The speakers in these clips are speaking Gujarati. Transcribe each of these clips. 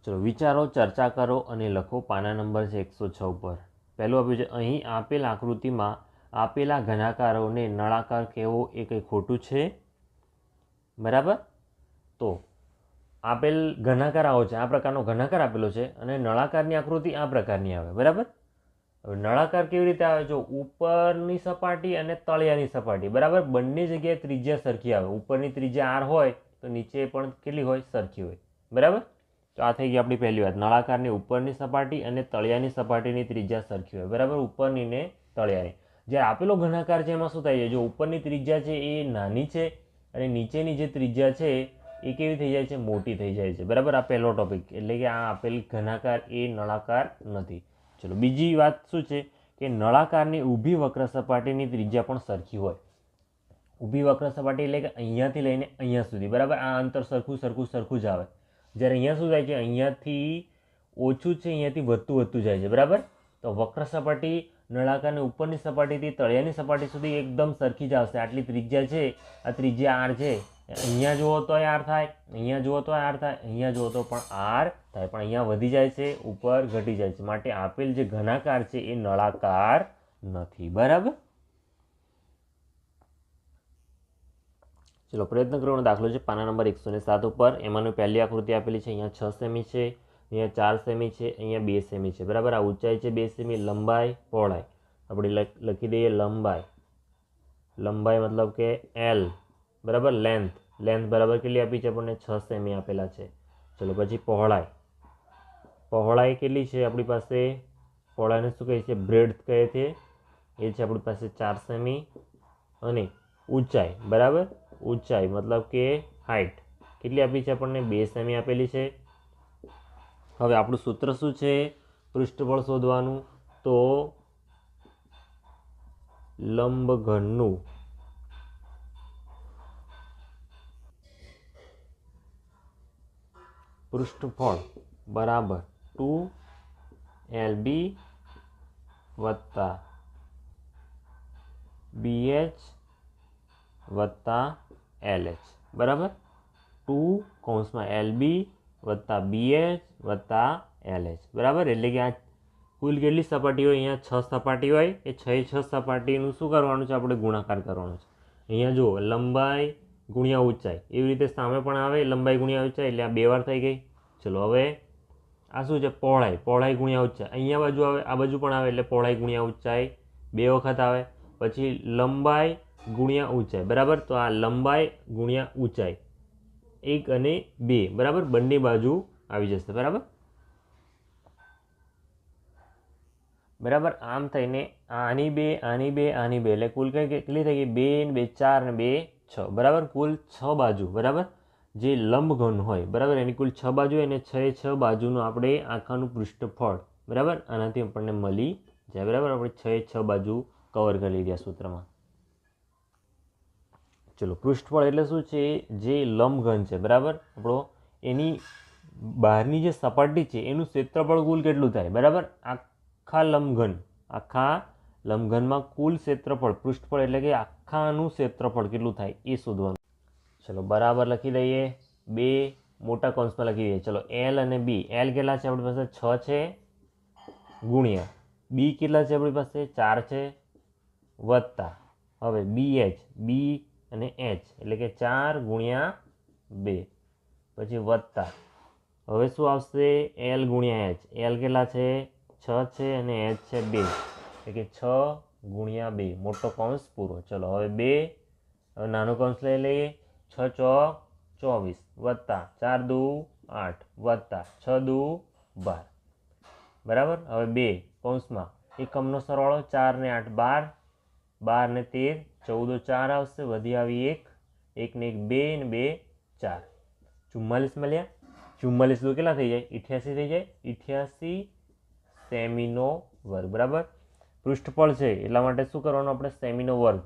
ચલો વિચારો, ચર્ચા કરો અને લખો. પાના નંબર છે 106 ઉપર. પહેલું આપ્યું છે, અહીં આપેલ આકૃતિમાં આપેલા ઘનાકારોને નળાકાર કહેવો એ કંઈ ખોટું છે? બરાબર. તો આપેલ ઘનાકાર આવો છે, આ પ્રકારનો ઘનાકાર આપેલો છે અને નળાકારની આકૃતિ આ પ્રકારની આવે. બરાબર. હવે નળાકાર કેવી રીતે આવે? જો ઉપરની સપાટી અને તળિયાની સપાટી, બરાબર, બંને જગ્યાએ ત્રિજ્યા સરખી આવે. ઉપરની ત્રિજ્યા r હોય તો નીચે પણ કેટલી હોય? સરખી હોય. બરાબર. તો આ થઈ ગઈ આપણી પહેલી વાત. નળાકારની ઉપરની સપાટી અને તળિયાની સપાટીની ત્રિજ્યા સરખી હોય. બરાબર, ઉપરની ને તળિયાની. જ્યારે આપેલો ઘનાકાર છે એમાં શું થાય છે? જો ઉપરની ત્રિજ્યા છે એ નાની છે અને નીચેની જે ત્રિજ્યા છે એ કેવી થઈ જાય છે? મોટી થઈ જાય છે. બરાબર. આ પહેલો ટોપિક, એટલે કે આ આપેલ ઘનાકાર એ નળાકાર નથી. ચલો બીજી વાત શું છે કે નળાકારની ઊભી વક્ર સપાટીની ત્રિજ્યા પણ સરખી હોય. ઊભી વક્ર સપાટી એટલે કે અહીંયાથી લઈને અહીંયા સુધી. બરાબર. આ અંતર સરખું સરખું સરખું જ આવે. જ્યારે અહીંયા શું થાય છે? અહીંયાથી ઓછું છે, અહીંયાથી વધતું જાય છે. બરાબર. તો વક્ર સપાટી નળાકારની ઉપરની સપાટીથી તળિયાની સપાટી સુધી એકદમ સરખી જ આવશે. આટલી ત્રિજ્યા છે, આ ત્રિજ્યા r છે. અહીંયા જુઓ તો r થાય, અહીંયા જુઓ તો r થાય, અહીંયા જુઓ તો પણ r થાય, પણ અહીંયા વધી જાય છે, ઉપર ઘટી જાય છે. માટે આપેલ જે ઘનાકાર છે એ નળાકાર નથી. બરાબર. ચલો પ્રયત્ન કરવાનો દાખલો છે પાના નંબર 107 ઉપર. એમાંની પહેલી આકૃતિ આપેલી છે. અહીંયા 6 સેમી છે, અહીંયા 4 સેમી છે, અહીંયા 2 સેમી છે. બરાબર. આ ઊંચાઈ છે 2 સેમી, લંબાઈ પહોળાઈ આપણે લખી દઈએ. લંબાઈ મતલબ કે L. બરાબર. લેન્થ બરાબર કેટલી આપી છે આપણને? 6 સેમી આપેલા છે. ચલો પછી પહોળાઈ કેટલી છે આપણી પાસે? પહોળાઈને શું કહે છે? બ્રેડથ કહે છે. એ છે આપણી પાસે 4 સેમી. અને ઊંચાઈ, બરાબર, ઊંચાઈ મતલબ કે હાઇટ કેટલી આપી છે આપણને? 2 સેમી આપેલી છે. હવે આપણું સૂત્ર શું છે પૃષ્ઠફળ શોધવાનું? તો લંબઘનનું પૃષ્ઠફળ બરાબર 2LB વત્તા BH વત્તા LH. બરાબર. 2 LB વત્તા BH વત્તા LH. બરાબર. એટલે કે આ કુલ કેટલી સપાટી હોય? અહીંયા 6 સપાટી હોય. એ 6 સપાટીનું શું કરવાનું છે? આપણે ગુણાકાર કરવાનો છે. અહીંયા જુઓ, લંબાઈ ગુણ્યા ઊંચાઈ, એવી રીતે સામે પણ આવે લંબાઈ ગુણ્યા ઊંચાઈ, એટલે આ 2 વાર થઈ ગઈ. ચલો હવે આ શું છે? પહોળાઈ ગુણ્યા ઊંચાઈ. અહીંયા બાજુ આવે, આ બાજુ પણ આવે, એટલે પહોળાઈ ગુણ્યા ઊંચાઈ 2 વખત આવે. પછી લંબાઈ ગુણ્યા ઊંચાઈ. બરાબર. તો આ લંબાઈ ગુણ્યા ઊંચાઈ 1 અને 2. બરાબર. બંને બાજુ આવી જશે. બરાબર. આમ થઈને આની 2 એટલે કુલ કેટલી થઈ ગઈ? 2 ને 2 4 ને 2 6. બરાબર. કુલ 6 બાજુ. બરાબર. જે લંબઘન હોય, બરાબર, એની કુલ 6 બાજુ હોય અને 6 બાજુનું આપણે આખાનું પૃષ્ઠફળ, બરાબર, આનાથી આપણને મળી જાય. બરાબર. આપણે 6 બાજુ કવર કરી લીધી આ સૂત્રમાં. ચલો પૃષ્ઠફળ એટલે શું છે? જે લંબઘન છે, બરાબર, આપણો એની બહારની જે સપાટી છે એનું ક્ષેત્રફળ કુલ કેટલું થાય? બરાબર. આખા લંબઘનમાં કુલ ક્ષેત્રફળ, પૃષ્ઠફળ એટલે કે આખાનું ક્ષેત્રફળ કેટલું થાય એ શોધવાનું. ચલો બરાબર લખી દઈએ. 2 મોટા કૌંસમાં લખી દઈએ. ચલો L અને B. L કેટલા છે આપણી પાસે? 6 છે, ગુણ્યા B કેટલા છે આપણી પાસે? 4 છે, વત્તા હવે BH, B અને H એટલે કે 4 ગુણ્યા 2, પછી વત્તા હવે શું આવશે? L ગુણ્યા H. L કેટલા છે? 6 છે અને H છે 2, એટલે કે 6 ગુણ્યા 2, મોટો કૌંસ પૂરો. ચલો હવે 2, હવે નાનો કૌંસ લઈ લઈએ. 6 ચોક 24 વત્તા 4 દુ 8 વત્તા 6 દુ 12. બરાબર. હવે 2 કૌંસમાં એકમનો સરવાળો 4 ને 8 12, 12 ને 13 14 4 આવશે, વધી આવી 1 ને 1 2 ને 2 4, 44 મળ્યા. 44 દુ કેટલા થઈ જાય? 88 થઈ જાય. 88 સેમીનો વર્ગ. બરાબર. પૃષ્ઠફળ છે એટલા માટે શું કરવાનું આપણે? સેમીનો વર્ગ.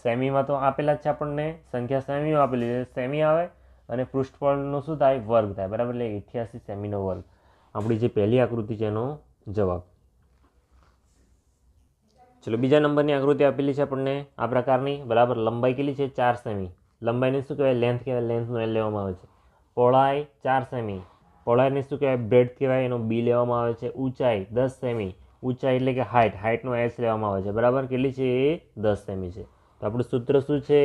સેમીમાં તો આપેલા જ છે આપણને સંખ્યા, સેમીઓ આપેલી છે, સેમી આવે અને પૃષ્ઠફળનો શું થાય? વર્ગ થાય. બરાબર. એટલે 88 સેમીનો વર્ગ આપણી જે પહેલી આકૃતિ છે એનો જવાબ. ચલો બીજા નંબરની આકૃતિ આપેલી છે આપણને આ પ્રકારની. બરાબર. લંબાઈ કેટલી છે? 4 સેમી. લંબાઈને શું કહેવાય? લેન્થ કહેવાય. લેન્થનો L લેવામાં આવે છે. પહોળાઈ 4 સેમી. પહોળાઈને શું કહેવાય? બ્રેડ કહેવાય. એનો બી લેવામાં આવે છે. ઊંચાઈ 10 સેમી. ઊંચાઈ એટલે કે હાઇટ, હાઇટનો એચ લેવામાં આવે છે. બરાબર, કેટલી છે? એ 10 સેમી છે. તો આપણું સૂત્ર શું છે?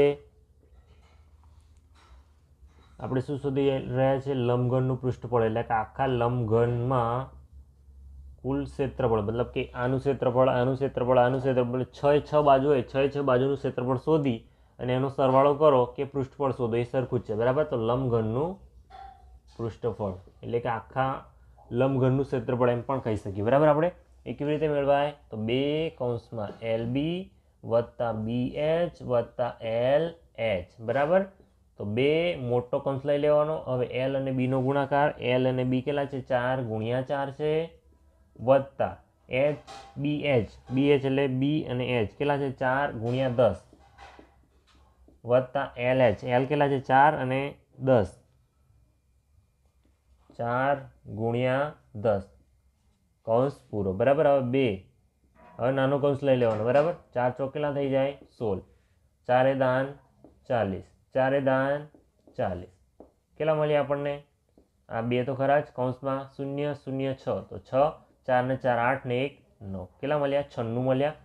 આપણે શું શોધી રહ્યા છે? લંબઘનનું પૃષ્ઠફળ, એટલે કે આખા લંબઘનમાં કુલ ક્ષેત્રફળ, મતલબ કે આનું ક્ષેત્રફળ, આનું ક્ષેત્રફળ, આનું ક્ષેત્રફળ, 6 બાજુ હોય, 6 બાજુનું ક્ષેત્રફળ શોધી અને એનો સરવાળો કરો કે પૃષ્ઠફળ શોધો, એ સરખું જ છે. બરાબર, તો લંબઘનનું પૃષ્ઠફળ એટલે કે આખા લંબઘનનું ક્ષેત્રફળ એમ પણ કહી શકીએ. બરાબર, આપણે એ કેવી રીતે મેળવાય? તો 2 કૌંસમાં LB વત્તા BH વત્તા LH. બરાબર, તો 2 મોટો કૌંસ લઈ લેવાનો. હવે L અને B નો ગુણાકાર, L અને B કેટલા છે? 4 ગુણ્યા 4 છે, વત્તા BH એટલે B અને H કેટલા છે? 4 ગુણ્યા 10 વત્તા LH, L કેટલા છે? 4 અને 10, 4 ગુણ્યા 10 કૌંસ પૂરો. બરાબર, હવે નાનો કૌંસ લઈ લેવાનો. બરાબર, 4 ચોક કેટલા થઈ જાય? 16, 4 દાન 40, 4 દાન 40 કેટલા મળ્યા આપણને? આ 2 તો ખરા જ, કૌંસમાં 0 0 6, તો 6, 4 ને 4 8 ને 1 9 કેટલા મળ્યા? 96 મળ્યા.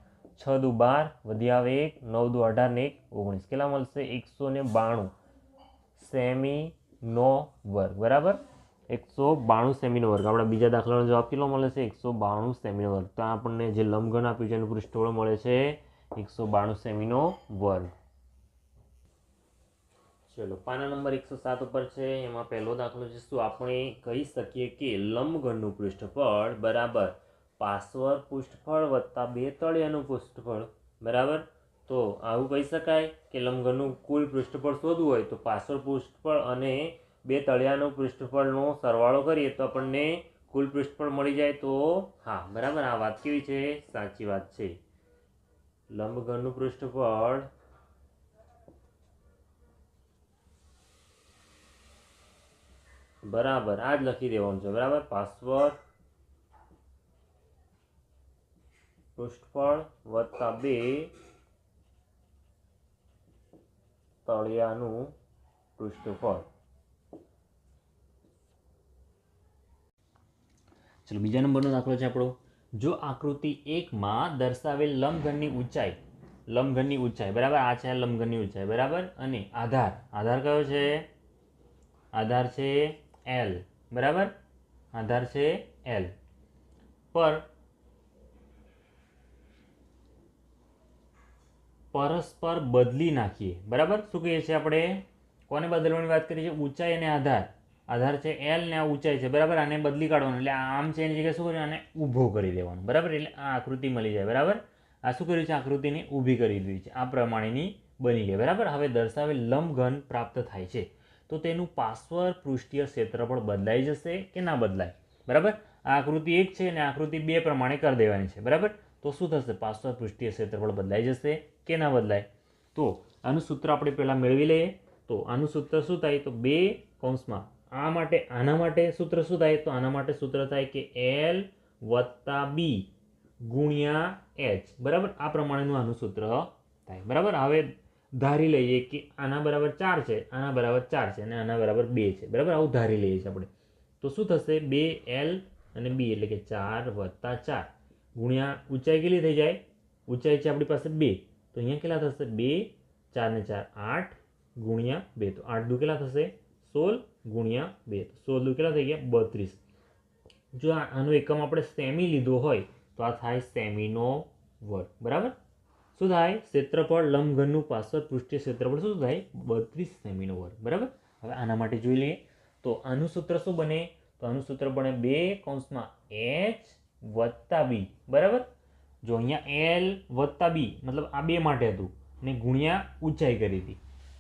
6 દુ 12 વધ્યા 1, 9 દુ 18 ને 1 19 કેટલા મળશે? 192 સેમીનો વર્ગ. બરાબર, 192 સેમીનો વર્ગ. આપણા બીજા દાખલાનો જવાબ કેટલો મળે છે? 192 સેમીનો વર્ગ. તો આપણને જે લંબઘન આપ્યું છે એનું પૃષ્ઠફળ મળે છે 192 સેમીનો વર્ગ. ચલો, પાના નંબર 107 ઉપર છે. એમાં પહેલો દાખલો છે. શું આપણે કહી શકીએ કે લંબઘનનું પૃષ્ઠફળ બરાબર પાર્શ્વ પૃષ્ઠફળ વત્તા 2 તળિયાનું પૃષ્ઠફળ. બરાબર, તો આવું કહી શકાય કે લંબઘનનું કુલ પૃષ્ઠફળ શોધવું હોય તો પાર્શ્વ પૃષ્ઠફળ અને 2 તળિયાનું પૃષ્ઠફળનો સરવાળો કરીએ તો આપણને કુલ પૃષ્ઠફળ મળી જાય. તો હા, બરાબર, આ વાત કેવી છે? સાચી વાત છે. લંબઘનનું પૃષ્ઠફળ બરાબર આ જ લખી દેવાનું છે. બરાબર, પાર્શ્વ પૃષ્ઠફળ વત્તા 2 તળિયાનું પૃષ્ઠફળ. ચલો, બીજા નંબરનો દાખલો છે આપણો. જો આકૃતિ 1 માં દર્શાવેલ લંબઘનની ઊંચાઈ બરાબર, આ છે લંબઘનની ઊંચાઈ. બરાબર, અને આધાર કયો છે? આધાર છે L. બરાબર, આધાર છે L પર પરસ્પર બદલી નાખીએ. બરાબર, શું કહીએ છીએ આપણે? કોને બદલવાની વાત કરીએ છીએ? ઊંચાઈ અને આધાર છે L ને આ ઊંચાઈ છે. બરાબર, આને બદલી કાઢવાનું, એટલે આમ છે એની જગ્યાએ શું કર્યું? આને ઊભો કરી દેવાનું. બરાબર, એટલે આ આકૃતિ મળી જાય. બરાબર, આ શું કર્યું છે? આકૃતિને ઊભી કરી દીધી છે. આ પ્રમાણેની બની ગઈ. બરાબર, હવે દર્શાવેલ લંબઘન પ્રાપ્ત થાય છે તો તેનું પાર્શ્વ પૃષ્ઠીય ક્ષેત્રફળ બદલાઈ જશે કે ના બદલાય? બરાબર, આ આકૃતિ 1 છે અને આકૃતિ 2 પ્રમાણે કરી દેવાની છે. બરાબર, તો શું થશે? પાર્શ્વ પૃષ્ઠીય ક્ષેત્રફળ બદલાઈ જશે કે ના બદલાય? તો આનું સૂત્ર આપણે પહેલાં મેળવી લઈએ. તો આનું સૂત્ર શું થાય? તો 2 કૌંસમાં આના માટે સૂત્ર શું થાય? તો આના માટે સૂત્ર થાય કે L વત્તા B ગુણ્યા H. બરાબર, આ પ્રમાણેનું આનું સૂત્ર થાય. બરાબર, હવે ધારી લઈએ કે આના બરાબર 4 છે, આના બરાબર 4 છે અને આના બરાબર 2 છે. બરાબર, આવું ધારી લઈએ છીએ આપણે. તો શું થશે? 2L અને B એટલે કે 4 વત્તા 4 ગુણ્યા ઊંચાઈ કેટલી થઈ જાય? ઊંચાઈ છે આપણી પાસે 2, તો અહીંયા કેટલા થશે? 2, 4 ને 4 8 ગુણ્યા 2, તો 8 દુ કેટલા થશે? 16 ગુણ્યા 2, તો 16 દુ કેટલા થઈ ગયા? 32. જો આનો એકમ આપણે સેમી લીધો હોય તો આ થાય સેમીનો વર્ગ. બરાબર, શું થાય? ક્ષેત્રફળ લંબઘનનું પાર્શ્વ પૃષ્ઠીય ક્ષેત્રફળ શું થાય? 32 સેમીનો વર્ગ. બરાબર, હવે આના માટે જોઈ લઈએ. તો આનું સૂત્ર શું બને? તો આનું સૂત્ર બને 2 કૌંસમાં H વત્તા B. બરાબર, જો અહીંયા L વત્તા B મતલબ આ 2 માટે હતું ને ગુણ્યા ઊંચાઈ કરી હતી,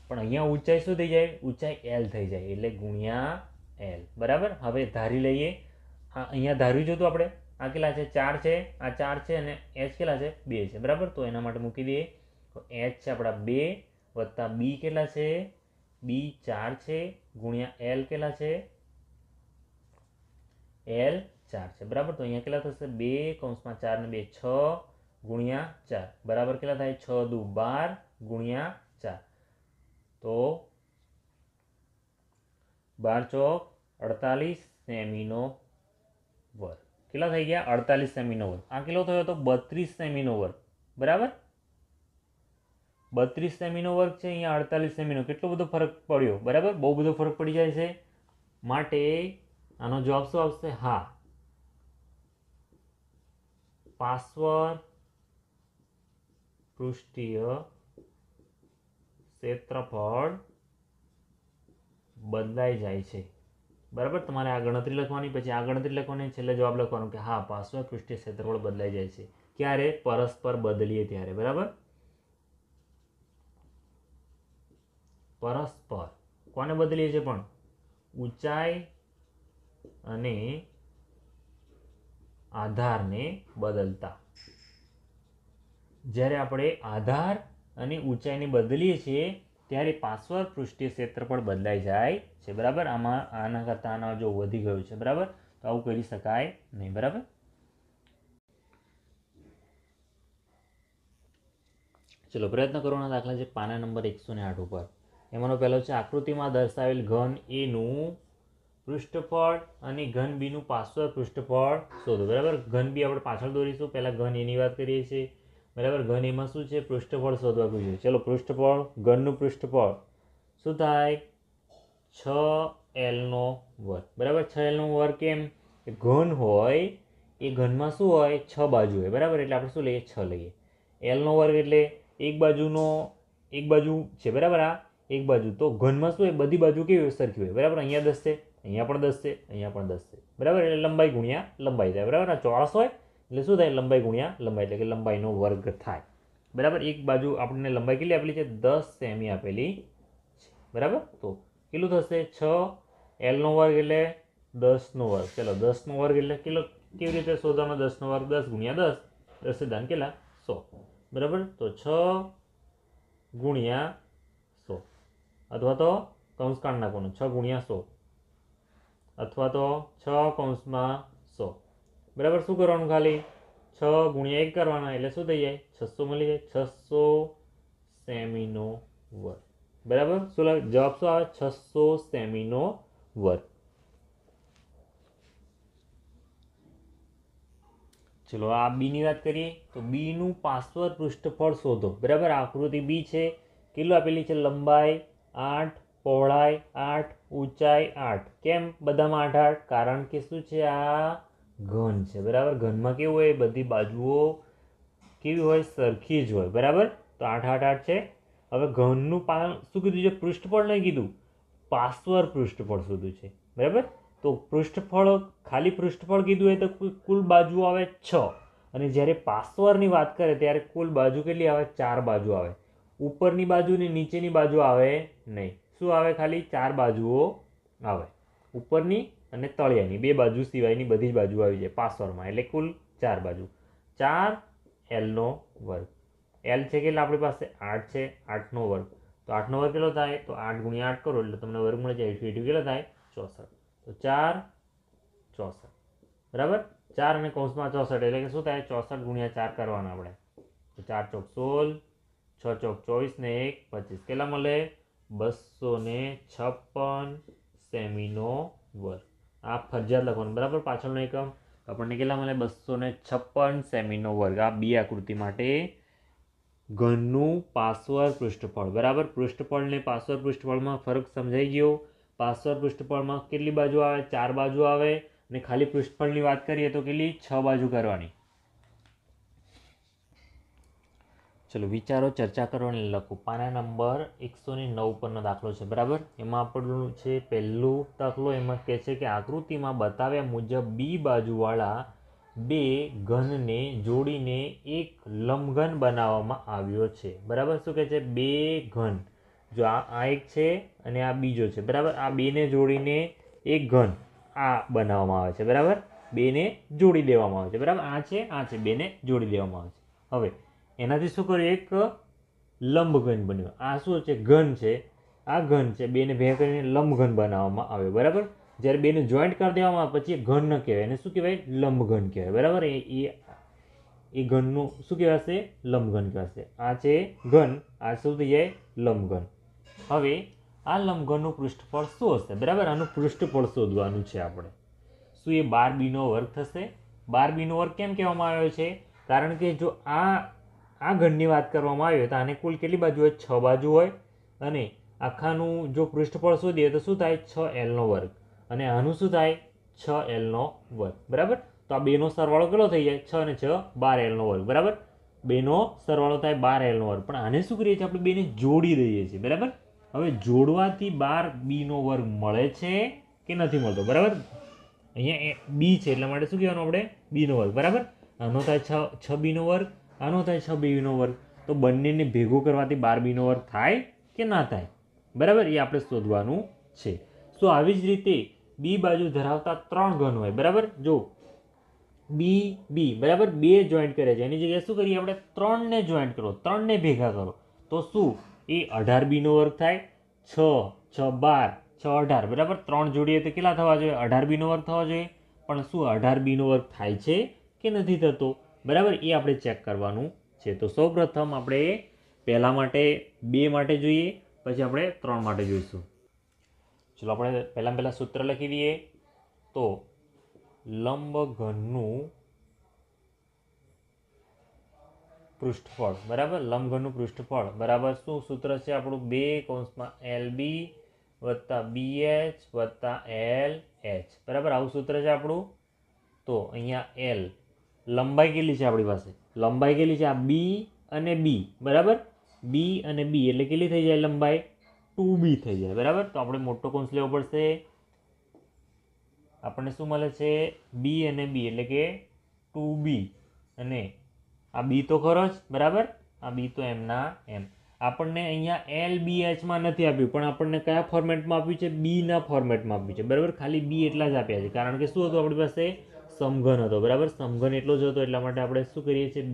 પણ અહીંયા ઊંચાઈ શું થઈ જાય? ઊંચાઈ L થઈ જાય, એટલે ગુણ્યા L. બરાબર, હવે ધારી લઈએ. અહીંયા ધાર્યું જોતું આપણે, આ કેટલા છે? 4 છે, આ 4 છે અને H કેટલા છે? 2 છે. બરાબર, તો એના માટે મૂકી દઈએ. તો H છે આપણા 2 વત્તા B કેટલા છે? B 4 છે ગુણ્યા L કેટલા છે? L 4 છે. બરાબર, તો અહીંયા કેટલા થશે? 2 કૌંસમાં 4 ને 2 6 ગુણ્યા 4 બરાબર કેટલા થાય? 6 દુ 12 ગુણ્યા 4, તો 12 ચોક 48 સેમીનો વર્ગ. કેટલા થઈ ગયા? 48 સેમીનો વર્ગ. આ કેટલો થયો તો 32 સેમીનો વર્ગ. બરાબર, 32 સેમીનો વર્ગ છે, અહીંયા 48 સેમીનો. કેટલો બધો ફરક પડ્યો? બરાબર, બહુ બધો ફરક પડી જાય છે. માટે આનો જવાબ શું આવશે? હા, પાર્શ્વ પૃષ્ઠીય ક્ષેત્રફળ બદલાઈ જાય છે. બરાબર, તમારે આ ગણતરી લખવાની, પછી આ ગણતરી લખવાની, છેલ્લે જવાબ લખવાનો કે હા, પાર્શ્વ પૃષ્ઠીય ક્ષેત્રફળ બદલાઈ જાય છે. ક્યારે? પરસ્પર બદલીએ ત્યારે. બરાબર, પરસ્પર કોને બદલીએ છીએ? પણ ઊંચાઈ અને આધારને બદલતા. જ્યારે આપણે આધાર અને ઊંચાઈને બદલીએ છીએ ત્યારે પાર્શ્વ પૃષ્ઠીય ક્ષેત્રફળ બદલાઈ જાય છે. બરાબર, આમાં આના કરતાં આના જો વધી ગયું છે. બરાબર, તો આવું કરી શકાય નહીં. બરાબર, ચલો પ્રયત્ન કરવાના દાખલા છે પાના નંબર 108 ઉપર. એમાંનો પહેલો છે આકૃતિમાં દર્શાવેલ ઘન એનું પૃષ્ઠફળ અને ઘન બીનું પાર્શ્વ પૃષ્ઠફળ શોધો. બરાબર, ઘન બી આપણે પાછળ દોરીશું, પહેલાં ઘન એની વાત કરીએ છીએ. બરાબર, ઘન એમાં શું છે? પૃષ્ઠફળ શોધવા જોઈએ. ચલો, પૃષ્ઠફળ, ઘનનું પૃષ્ઠફળ શું થાય? 6L નો વર્ગ. બરાબર, 6L નો વર્ગ. કેમ? ઘન હોય એ ઘનમાં શું હોય? 6 બાજુ હોય. બરાબર, એટલે આપણે શું લઈએ? 6 લઈએ. L નો વર્ગ એટલે એક બાજુ છે. બરાબર, આ એક બાજુ. તો ઘનમાં શું હોય? બધી બાજુ કેવી સરખી હોય. બરાબર, અહીંયા 10 છે, અહીંયા પણ 10 છે, અહીંયા પણ 10 છે. બરાબર, એટલે લંબાઈ ગુણ્યા લંબાઈ થાય. બરાબર, આ ચોરસ હોય એટલે શું થાય? લંબાઈ ગુણ્યા લંબાઈ, એટલે કે લંબાઈનો વર્ગ થાય. બરાબર, એક બાજુ આપણને લંબાઈ કેટલી આપેલી છે? 10 સેમી આપેલી છે. બરાબર, તો કેટલું થશે? 6L નો વર્ગ એટલે 10 નો વર્ગ. ચલો, 10 નો વર્ગ એટલે કેટલો? કેવી રીતે શોધવાનો? 10 નો વર્ગ 10 ગુણ્યા 10, 10 દાન કેટલા? 100. બરાબર, તો 6 ગુણ્યા 100, અથવા તો કૌંસ કાઢી નાખવાનો, 6 ગુણ્યા 100, અથવા તો 6 કૌંસમાં 100. બરાબર, શું કરવાનું? ખાલી 6 ગુણ્યા 1 કરવાના, એટલે શું થઈ જાય? 600 મળી જાય. 600 સેમીનો વર્ગ. બરાબર, શું જવાબ શું આવે? 600 સેમીનો વર્ગ. ચલો, આ બીની વાત કરીએ તો બીનું પાર્શ્વ પૃષ્ઠફળ શોધો. બરાબર, આકૃતિ બી છે. કેટલું આપેલી છે? લંબાઈ 8, પહોળાઈ 8, ઊંચાઈ 8. કેમ બધામાં 8 8? કારણ કે શું છે? આ ઘન છે. બરાબર, ઘનમાં કેવું હોય? બધી બાજુઓ કેવી હોય? સરખી જ હોય. બરાબર, તો 8 8 8 છે. હવે ઘનનું શું કીધું છે? પૃષ્ઠફળ નહીં કીધું, પાર્શ્વ પૃષ્ઠફળ શોધ્યું છે. બરાબર, તો પૃષ્ઠફળ, ખાલી પૃષ્ઠફળ કીધું હોય તો કુલ બાજુ આવે 6, અને જ્યારે પાર્શ્વની વાત કરે ત્યારે કુલ બાજુ કેટલી આવે? 4 બાજુ આવે. ઉપરની બાજુ ને નીચેની બાજુ આવે નહીં. શું આવે? ખાલી 4 બાજુઓ આવે. ઉપરની અને તળિયાની 2 બાજુ સિવાયની બધી જ બાજુ આવી જાય પાર્શ્વમાં, એટલે કુલ 4 બાજુ. 4L નો વર્ગ. L છે કેટલા આપણી પાસે? 8 છે. 8 નો વર્ગ. તો 8 નો વર્ગ કેટલો થાય? તો 8 ગુણ્યા 8 કરો એટલે તમને વર્ગ મળી જાય. 8 કેટલો થાય? 64. તો 4 64. બરાબર, 4 અને કૌંસમાં 64, એટલે કે શું થાય? 64 ગુણ્યા 4 કરવાના આપણે. તો 4 ચોક 16, 6 ચોક 24 ને 1 25. કેટલા મળે? 256 સેમીનો વર્ગ. આ ફરજિયાત લખવાનું. બરાબર, પાછળનો એકમ આપણને કેટલા મળે? 256 સેમીનો વર્ગ. આ બી આકૃતિ માટે ઘનનું પાર્શ્વ પૃષ્ઠફળ. બરાબર, પૃષ્ઠફળ ને પાર્શ્વ પૃષ્ઠફળમાં ફરક સમજાઈ ગયો. પાર્શ્વ પૃષ્ઠફળમાં કેટલી બાજુ આવે? 4 બાજુ આવે. અને ખાલી પૃષ્ઠફળની વાત કરીએ તો કેટલી? 6 બાજુ કરવાની. ચલો, વિચારો, ચર્ચા કરો અને લખો. પાના નંબર 109 પરનો દાખલો છે. બરાબર, એમાં આપણું છે પહેલું દાખલો. એમાં કહે છે કે આકૃતિમાં બતાવ્યા મુજબ બી બાજુવાળા 2 ઘનને જોડીને એક લંબઘન બનાવવામાં આવ્યો છે. બરાબર, શું કહે છે? 2 ઘન. જો આ એક છે અને આ બીજો છે. બરાબર, આ 2 ને જોડીને એક ઘન આ બનાવવામાં આવે છે. બરાબર, 2 ને જોડી દેવામાં આવે છે. બરાબર, આ છે, 2 ને જોડી દેવામાં આવે છે. હવે એનાથી શું કર્યું? એક લંબઘન બન્યો. આ શું છે? ઘન છે. આ ઘન છે. 2 ને ભેગા કરીને લંબઘન બનાવવામાં આવ્યો. બરાબર, જ્યારે 2 ને જોઈન્ટ કરી દેવામાં આવે પછી એ ઘન ન કહેવાય, એને શું કહેવાય? લંબઘન કહેવાય. બરાબર, એ ઘનનું શું કહેવાશે? લંબઘન કહેવાશે. આ છે ઘન, આ શું થઈ જાય? લંબઘન. હવે આ લંબઘનનું પૃષ્ઠફળ શું હશે? બરાબર, આનું પૃષ્ઠફળ શોધવાનું છે આપણે. શું એ 12b નો વર્ગ થશે? 12b નો વર્ગ કેમ કહેવામાં આવ્યો છે? કારણ કે જો આ ઘનની વાત કરવામાં આવી હોય તો આને કુલ કેટલી બાજુ હોય? 6 બાજુ હોય અને આખાનું જો પૃષ્ઠફળ શોધીએ તો શું થાય? 6l નો વર્ગ અને આનું શું થાય? 6l નો વર્ગ. બરાબર. તો આ બેનો સરવાળો કેટલો થઈ જાય? 6 અને 6 12l નો વર્ગ. બરાબર. બેનો સરવાળો થાય 12l નો વર્ગ. પણ આને શું કરીએ છીએ? આપણે બેને જોડી દઈએ છીએ. બરાબર. હવે જોડવાથી 12b નો વર્ગ મળે છે કે નથી મળતો? બરાબર. અહીંયા b છે એટલા માટે શું કહેવાનું આપણે? b નો વર્ગ. બરાબર. આનો થાય 6b નો વર્ગ, આનો થાય 6b નો વર્ગ. તો બંનેને ભેગું કરવાથી 12b નો વર્ગ થાય કે ના થાય? બરાબર. એ આપણે શોધવાનું છે. તો આવી જ રીતે બી બાજુ ધરાવતા 3 ઘન હોય. બરાબર. જો બી બરાબર 2 જોઈન્ટ કરે છે એની જગ્યાએ શું કરીએ આપણે? 3 ને જોઈન્ટ કરો, 3 ને ભેગા કરો તો શું? એ 18b નો વર્ગ થાય. 6 6 12 6 18. બરાબર. 3 જોડીએ તો કેટલા થવા જોઈએ? 18b નો વર્ગ થવા જોઈએ. પણ શું 18b નો વર્ગ થાય છે કે નથી થતો? બરાબર. એ આપણે ચેક કરવાનું છે. તો સૌપ્રથમ આપણે પહેલા માટે 2 માટે જોઈએ, પછી આપણે 3 માટે જોઈશું. ચલો આપણે પહેલા સૂત્ર લખી દઈએ. તો લંબઘનનું પૃષ્ઠફળ. બરાબર. લંબઘનનું પૃષ્ઠફળ બરાબર શું સૂત્ર છે આપણું? 2 LB વત્તા BH વત્તા LH. બરાબર. આવું સૂત્ર છે આપણું. તો અહીંયા L લંબાઈ કેટલી છે આપણી પાસે? લંબાઈ કેટલી છે? આ B અને B. બરાબર. B અને B એટલે કેટલી થઈ જાય લંબાઈ? 2B થઈ જાય. બરાબર. તો આપણે મોટો કૌંસ લેવો પડશે. આપણને શું મળે છે? B અને B એટલે કે 2B અને આ B તો ખરો જ. બરાબર. આ B તો એમના એમ. આપણને અહીંયા LBH માં નથી આપ્યું પણ આપણને કયા ફોર્મેટમાં આપ્યું છે? B ના ફોર્મેટમાં આપ્યું છે. બરાબર. ખાલી B એટલા જ આપ્યા છે કારણ કે શું હતું આપણી પાસે? સમઘન હતો. બરાબર. સમઘન એટલો જ હતો એટલા માટે આપણે શું કરીએ છીએ?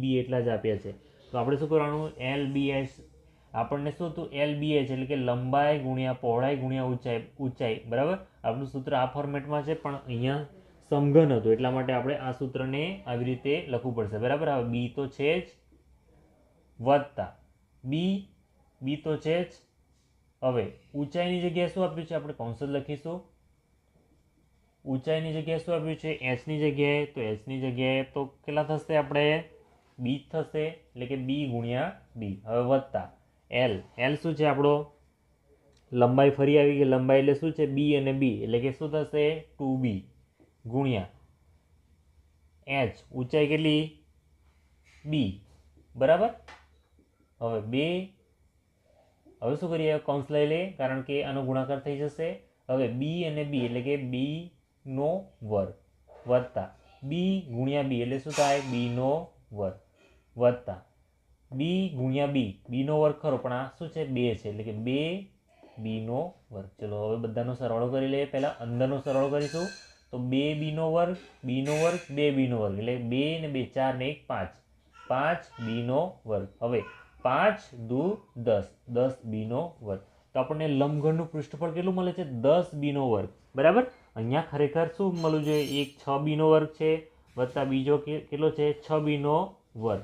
B એટલા જ આપ્યા છે. તો આપણે શું કરવાનું? LBH આપણને શું હતું? LBH એટલે કે લંબાઈ ગુણ્યા પહોળાઈ ગુણ્યા ઊંચાઈ. બરાબર. આપણું સૂત્ર આ ફોર્મેટમાં છે પણ અહીંયા સમઘન હતું એટલા માટે આપણે આ સૂત્રને આવી રીતે લખવું પડશે. બરાબર. હવે B તો છે જ વત્તા B તો છે જ. હવે ઊંચાઈની જગ્યાએ શું આપ્યું છે? આપણે કૌંસ જ લખીશું. ઊંચાઈની જગ્યાએ શું આપ્યું છે? h ની જગ્યાએ. તો h ની જગ્યાએ તો કેટલા થશે? આપણે b થશે એટલે કે b ગુણ્યા b. હવે વત્તા L શું છે આપણો? લંબાઈ ફરી આવી ગઈ. લંબાઈ એટલે શું છે? b અને b એટલે કે શું થશે? 2b ગુણ્યા h. ઊંચાઈ કેટલી? b. બરાબર. હવે શું કરીએ? કૌંસ લઈ લે કારણ કે આનો ગુણાકાર થઈ જશે. હવે b અને b એટલે કે b નો વર્ગ વત્તા b ગુણ્યા b એટલે શું થાય? b નો વર્ગ વત્તા b ગુણ્યા b નો વર્ગ ખરો પણ આ શું છે? 2 છે એટલે કે 2b નો વર્ગ. ચલો હવે બધાનો સરવાળો કરી લઈએ. પહેલા અંદરનો સરવાળો કરીશું. તો 2b નો વર્ગ, b નો વર્ગ, 2b નો વર્ગ એટલે 2 ને 2 4 ને 1 5. 5b નો વર્ગ. હવે 5 દુ 10 10b નો વર્ગ. તો આપણને લંબઘનનું પૃષ્ઠફળ કેટલું મળે છે? 10b નો વર્ગ. બરાબર. અહીંયા ખરેખર શું મળવું જોઈએ? એક 6b નો વર્ગ છે વત્તા બીજો કેટલો છે? 6b નો વર્ગ.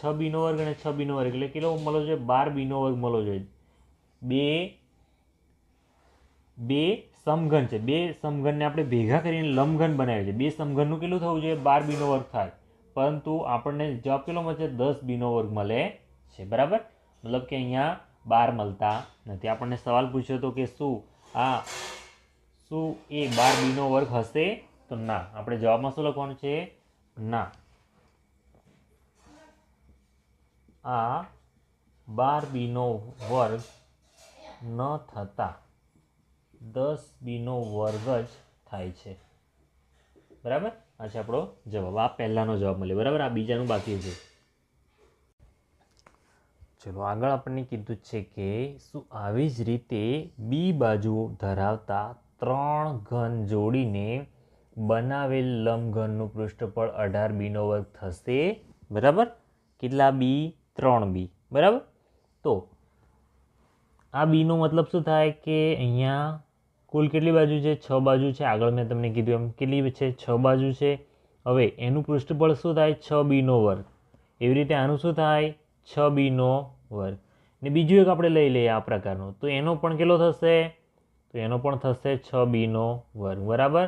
6b નો વર્ગ અને 6b નો વર્ગ એટલે કેટલો મળવો જોઈએ? 12b નો વર્ગ મળવો જોઈએ. બે સમઘન છે. બે સમઘનને આપણે ભેગા કરીને લંબઘન બનાવ્યું છે. બે સમઘનનું કેટલું થવું જોઈએ? 12b નો વર્ગ થાય. પરંતુ આપણને જવાબ કેટલો મળે છે? 10b નો વર્ગ મળે છે. બરાબર. મતલબ કે અહીંયા 12 મળતા નથી. આપણને સવાલ પૂછ્યો હતો કે શું એ 12b નો વર્ગ હશે? તો ના. આપણે જવાબમાં શું લખવાનું છે? ના. આ 12b નો વર્ગ ન થતા 10b નો વર્ગ જ થાય છે. બરાબર. આ છે આપણો જવાબ. આ પહેલાનો જવાબ મળ્યો. બરાબર. આ બીજાનું બાકી છે. ચલો આગળ આપણને કીધું છે કે શું આવી જ રીતે બી બાજુ ધરાવતા 3 ઘન જોડીને બનાવેલ લંબઘનનું પૃષ્ઠફળ 18b નો વર્ગ થશે. બરાબર. કેટલા b? 3b. બરાબર. તો આ b નો મતલબ શું થાય કે અહીંયા કુલ કેટલી બાજુ છે? 6 બાજુ છે. આગળ મેં તમને કીધું એમ કેટલી છે? 6 બાજુ છે. હવે એનું પૃષ્ઠફળ શું થાય? 6b નો વર્ગ. એવી રીતે આનું શું થાય? 6b નો વર્ગ. ને બીજું એક આપણે લઈ લઈએ આ પ્રકારનું. તો એનો પણ કેટલો થશે? તો એનો પણ થશે 6b નો વર્ગ. બરાબર.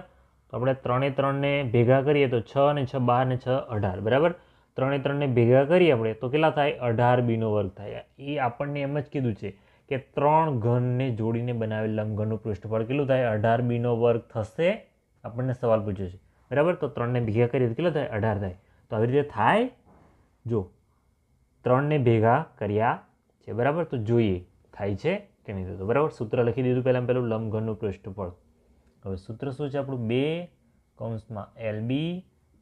તો તો આપણે 3 એ 3 ને ભેગા કરીએ તો 6 અને 6 12 ને 6 18, બરાબર. 3 એ 3 ને ભેગા કરીએ આપણે તો કેટલા થાય? 18b નો વર્ગ થાય. એ આપણને એમ જ કીધું છે કે 3 ઘનને જોડીને બનાવેલ લંબઘનનું પૃષ્ઠફળ કેટલું થાય? 18b નો વર્ગ થશે. આપણને સવાલ પૂછ્યો છે, બરાબર. તો 3 ને ભેગા કરીએ તો કેટલા થાય? 18 થાય. તો આવી રીતે થાય. જો 3 ને ભેગા કર્યા છે, બરાબર. તો જોઈએ થાય છે કે નહીં થતું, બરાબર. સૂત્ર લખી દીધું પહેલાં લંબઘનનું પૃષ્ઠફળ. હવે સૂત્ર શું છે આપણું? 2 કૌંસમાં LB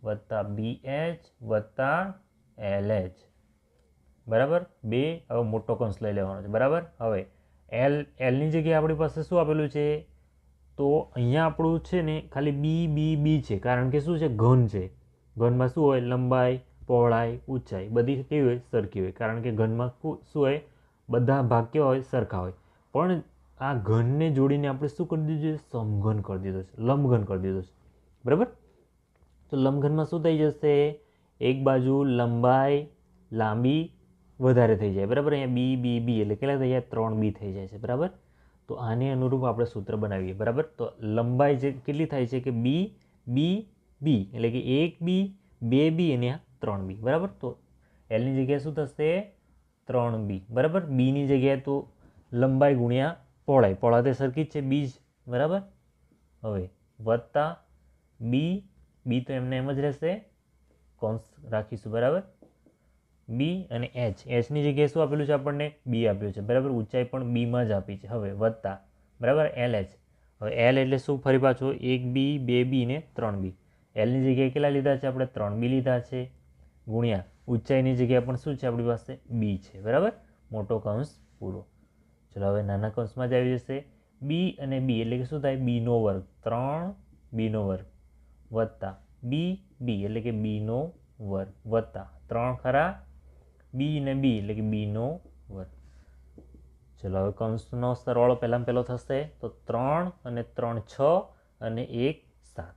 વત્તા BH વત્તા LH, બરાબર. 2 હવે મોટો કૌંસ લઈ લેવાનો છે, બરાબર. હવે Lની જગ્યાએ આપણી પાસે શું આપેલું છે? તો અહીંયા આપણું છે ને ખાલી B છે, કારણ કે શું છે? ઘન છે. ઘનમાં શું હોય? લંબાઈ, પહોળાઈ, ઊંચાઈ બધી કેવી હોય? સરખી હોય, કારણ કે ઘનમાં શું હોય? બધા ભાગ કેવા હોય? સરખા હોય. પણ આ ઘનને જોડીને આપણે શું કરી દીધું છે? સમઘન કરી દીધો છે, લંબઘન કરી દીધો છે, બરાબર. તો લંબઘનમાં શું થઈ જશે? એક બાજુ લંબાઈ લાંબી વધારે થઈ જાય, બરાબર. અહીંયા B એટલે કેટલા થઈ જાય? 3b થઈ જાય છે, બરાબર. તો આને અનુરૂપ આપણે સૂત્ર બનાવીએ, બરાબર. તો લંબાઈ જે કેટલી થાય છે કે B એટલે કે 1b 2b અને 3b, બરાબર. તો Lની જગ્યાએ શું થશે? 3b, બરાબર. બીની જગ્યાએ તો લંબાઈ ગુણ્યા પહોળાઈ, પહોળાઈ તો સરખી જ છે, b જ, બરાબર. હવે વત્તા b તો એમને એમ જ રહેશે, કૌંસ રાખીશું, બરાબર. b અને hની જગ્યાએ શું આપેલું છે? આપણને b આપ્યું છે, બરાબર. ઊંચાઈ પણ b માં જ આપી છે. હવે વત્તા, બરાબર, LH. હવે L એટલે શું? ફરી પાછું 1b 2b ને 3b. Lની જગ્યાએ કેટલા લીધા છે આપણે? 3b લીધા છે, ગુણ્યા ઊંચાઈની જગ્યાએ પણ શું છે આપણી પાસે? b છે, બરાબર. મોટો કૌંસ પૂરો. ચલો હવે નાના કૌંસમાં જ આવી જશે. b અને b એટલે કે શું થાય? b નો વર્ગ, 3b નો વર્ગ વત્તા b એટલે કે b નો વર્ગ વત્તા 3 ખરા b ને b એટલે કે b નો વર્ગ. ચલો હવે કૌંસનો સરવાળો પહેલો થશે તો 3 અને 3 6 અને 1 7,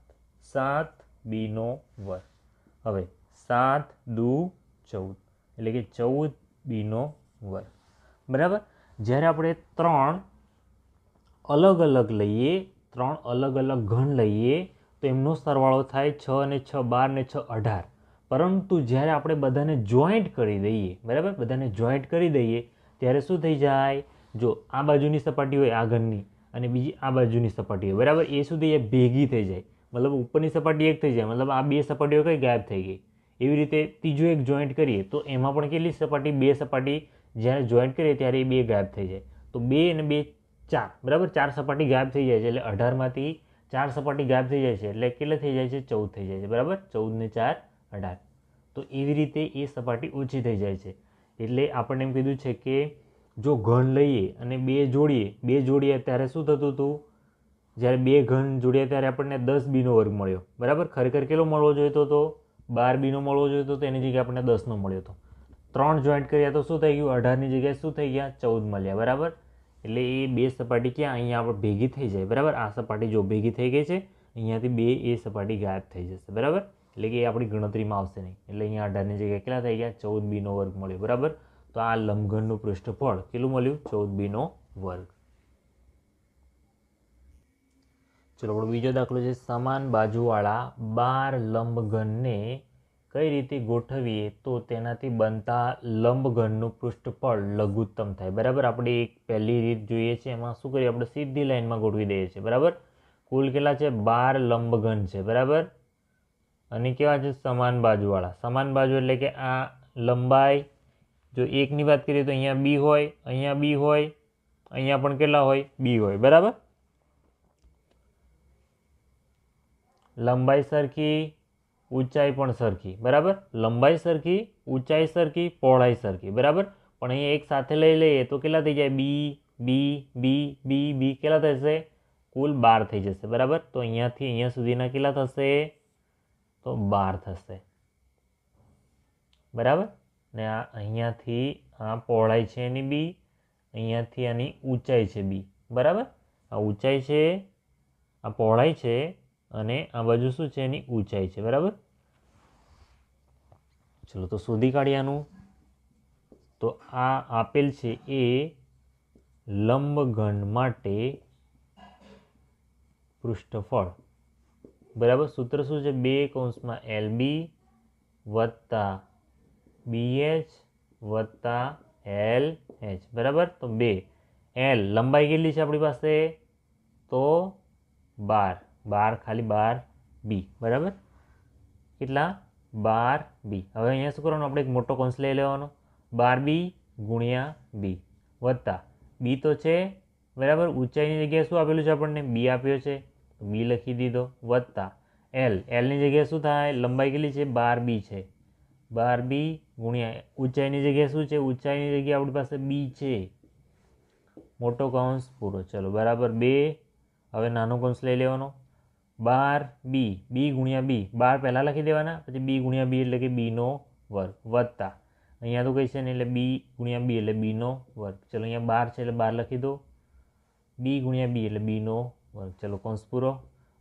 7b નો વર્ગ. હવે 7 દુ 14 એટલે કે 14b નો વર્ગ, બરાબર. જ્યારે આપણે 3 અલગ અલગ લઈએ, 3 અલગ અલગ ઘન લઈએ તો એમનો સરવાળો થાય 6 અને 6 12 ને 6 18. પરંતુ જ્યારે આપણે બધાને જોઈન્ટ કરી દઈએ, બરાબર, બધાને જોઈન્ટ કરી દઈએ ત્યારે શું થઈ જાય? જો આ બાજુની સપાટી હોય આ ઘનની અને બીજી આ બાજુની સપાટી હોય, બરાબર, એ શું થઈ જાય? ભેગી થઈ જાય. મતલબ ઉપરની સપાટી એક થઈ જાય, મતલબ આ બે સપાટીઓ કઈ ગાયબ થઈ ગઈ. એવી રીતે ત્રીજું એક જોઈન્ટ કરીએ તો એમાં પણ કેટલી સપાટી? બે સપાટી જ્યારે જોઈન્ટ કરીએ ત્યારે એ બે ગાયબ થઈ જાય. તો 2 અને 2 4, બરાબર. 4 સપાટી ગાયબ થઈ જાય છે, એટલે 18માંથી 4 સપાટી ગાયબ થઈ જાય છે, એટલે કેટલે થઈ જાય છે? 14 થઈ જાય છે, બરાબર. 14 ને 4 18. તો એવી રીતે એ સપાટી ઓછી થઈ જાય છે. એટલે આપણને એમ કીધું છે કે જો ઘન લઈએ અને બે જોડીએ ત્યારે શું થતું હતું? જ્યારે બે ઘન જોડ્યા ત્યારે આપણને 10b નો વર્ગ મળ્યો, બરાબર. ખરેખર કેટલો મળવો જોઈતો હતો? 12b નો મળવો જોઈતો હતો, એની જગ્યાએ આપણને 10 નો મળ્યો હતો. 3 જોઈન્ટ કર્યા તો શું થઈ ગયું? 18ની જગ્યાએ શું થઈ ગયા? 14 મળ્યા, બરાબર. એટલે એ બે સપાટી ક્યાં? અહીંયા આપણે ભેગી થઈ જાય, બરાબર. આ સપાટી જો ભેગી થઈ ગઈ છે, અહીંયાથી બે એ સપાટી ગાયબ થઈ જશે, બરાબર. એટલે કે એ આપણી ગણતરીમાં આવશે નહીં. એટલે અહીંયા 18ની જગ્યાએ કેટલા થઈ ગયા? 14b નો વર્ગ મળ્યો, બરાબર. તો આ લંબઘનનું પૃષ્ઠફળ કેટલું મળ્યું? 14b નો વર્ગ. ચલો આપણો બીજો દાખલો છે. સમાન બાજુવાળા 12 લંબઘનને કઈ રીતે ગોઠવીએ તો તેનાથી બનતા લંબઘનનું પૃષ્ઠફળ લઘુત્તમ થાય, બરાબર. આપણે એક પહેલી રીત જોઈએ છે, એમાં શું કરીએ? આપણે સીધી લાઈનમાં ગોઠવી દઈએ છીએ, બરાબર. કુલ કેટલા છે? 12 લંબઘન છે, બરાબર. અને કેવા છે? સમાન બાજુવાળા. સમાન બાજુ એટલે કે આ લંબાઈ, જો એકની વાત કરીએ તો અહીંયા b હોય, અહીંયા b હોય, અહીંયા પણ કેટલા હોય? b હોય, બરાબર. લંબાઈ સરખી, ઊંચાઈ પણ સરખી, બરાબર. લંબાઈ સરખી, ઊંચાઈ સરખી, પહોળાઈ સરખી, બરાબર. પણ અહીંયા એક સાથે લઈ લઈએ તો કેટલા થઈ જાય? b કેટલા થશે? કુલ 12 થઈ જશે, બરાબર. તો અહીંયાથી અહીંયા સુધીના કેટલા થશે? તો 12 થશે, બરાબર. ને આ અહીંયાથી આ પહોળાઈ છે એની b, અહીંયાથી આની ઊંચાઈ છે b, બરાબર. આ ઊંચાઈ છે, આ પહોળાઈ છે અને આ બાજુ શું છે? એની ઊંચાઈ છે, બરાબર. ચલો તો શોધી કાઢીએ આનું. તો આ આપેલ છે એ લંબઘન માટે પૃષ્ઠફળ, બરાબર. સૂત્ર શું છે? 2 કૌંસમાં LB વત્તા BH વત્તા LH, બરાબર. તો 2 L લંબાઈ કેટલી છે આપણી પાસે? તો 12 ખાલી 12B, બરાબર. કેટલા? 12B. હવે અહીંયા શું કરવાનું? આપણે એક મોટો કૌંસ લઈ લેવાનો, 12B ગુણ્યા B વત્તા B તો છે, બરાબર. ઊંચાઈની જગ્યાએ શું આપેલું છે આપણને? B આપ્યો છે, B લખી દીધો, વત્તા Lની જગ્યાએ શું થાય? લંબાઈ કેટલી છે? 12B છે, 12B ગુણ્યા ઊંચાઈની જગ્યાએ શું છે? ઊંચાઈની જગ્યાએ આપણી પાસે B છે, મોટો કૌંસ પૂરો. ચલો બરાબર 2. હવે નાનો કૌંસ લઈ લેવાનો, 12B, B ગુણ્યા B, 12 પહેલાં લખી દેવાના, પછી B ગુણ્યા B એટલે કે Bનો વર્ગ વત્તા અહીંયા તો કઈ છે ને એટલે B ગુણ્યા B એટલે Bનો વર્ગ. ચલો અહીંયા 12 છે એટલે 12 લખી દો, B ગુણ્યા B એટલે Bનો વર્ગ. ચલો કૌંસ પૂરો.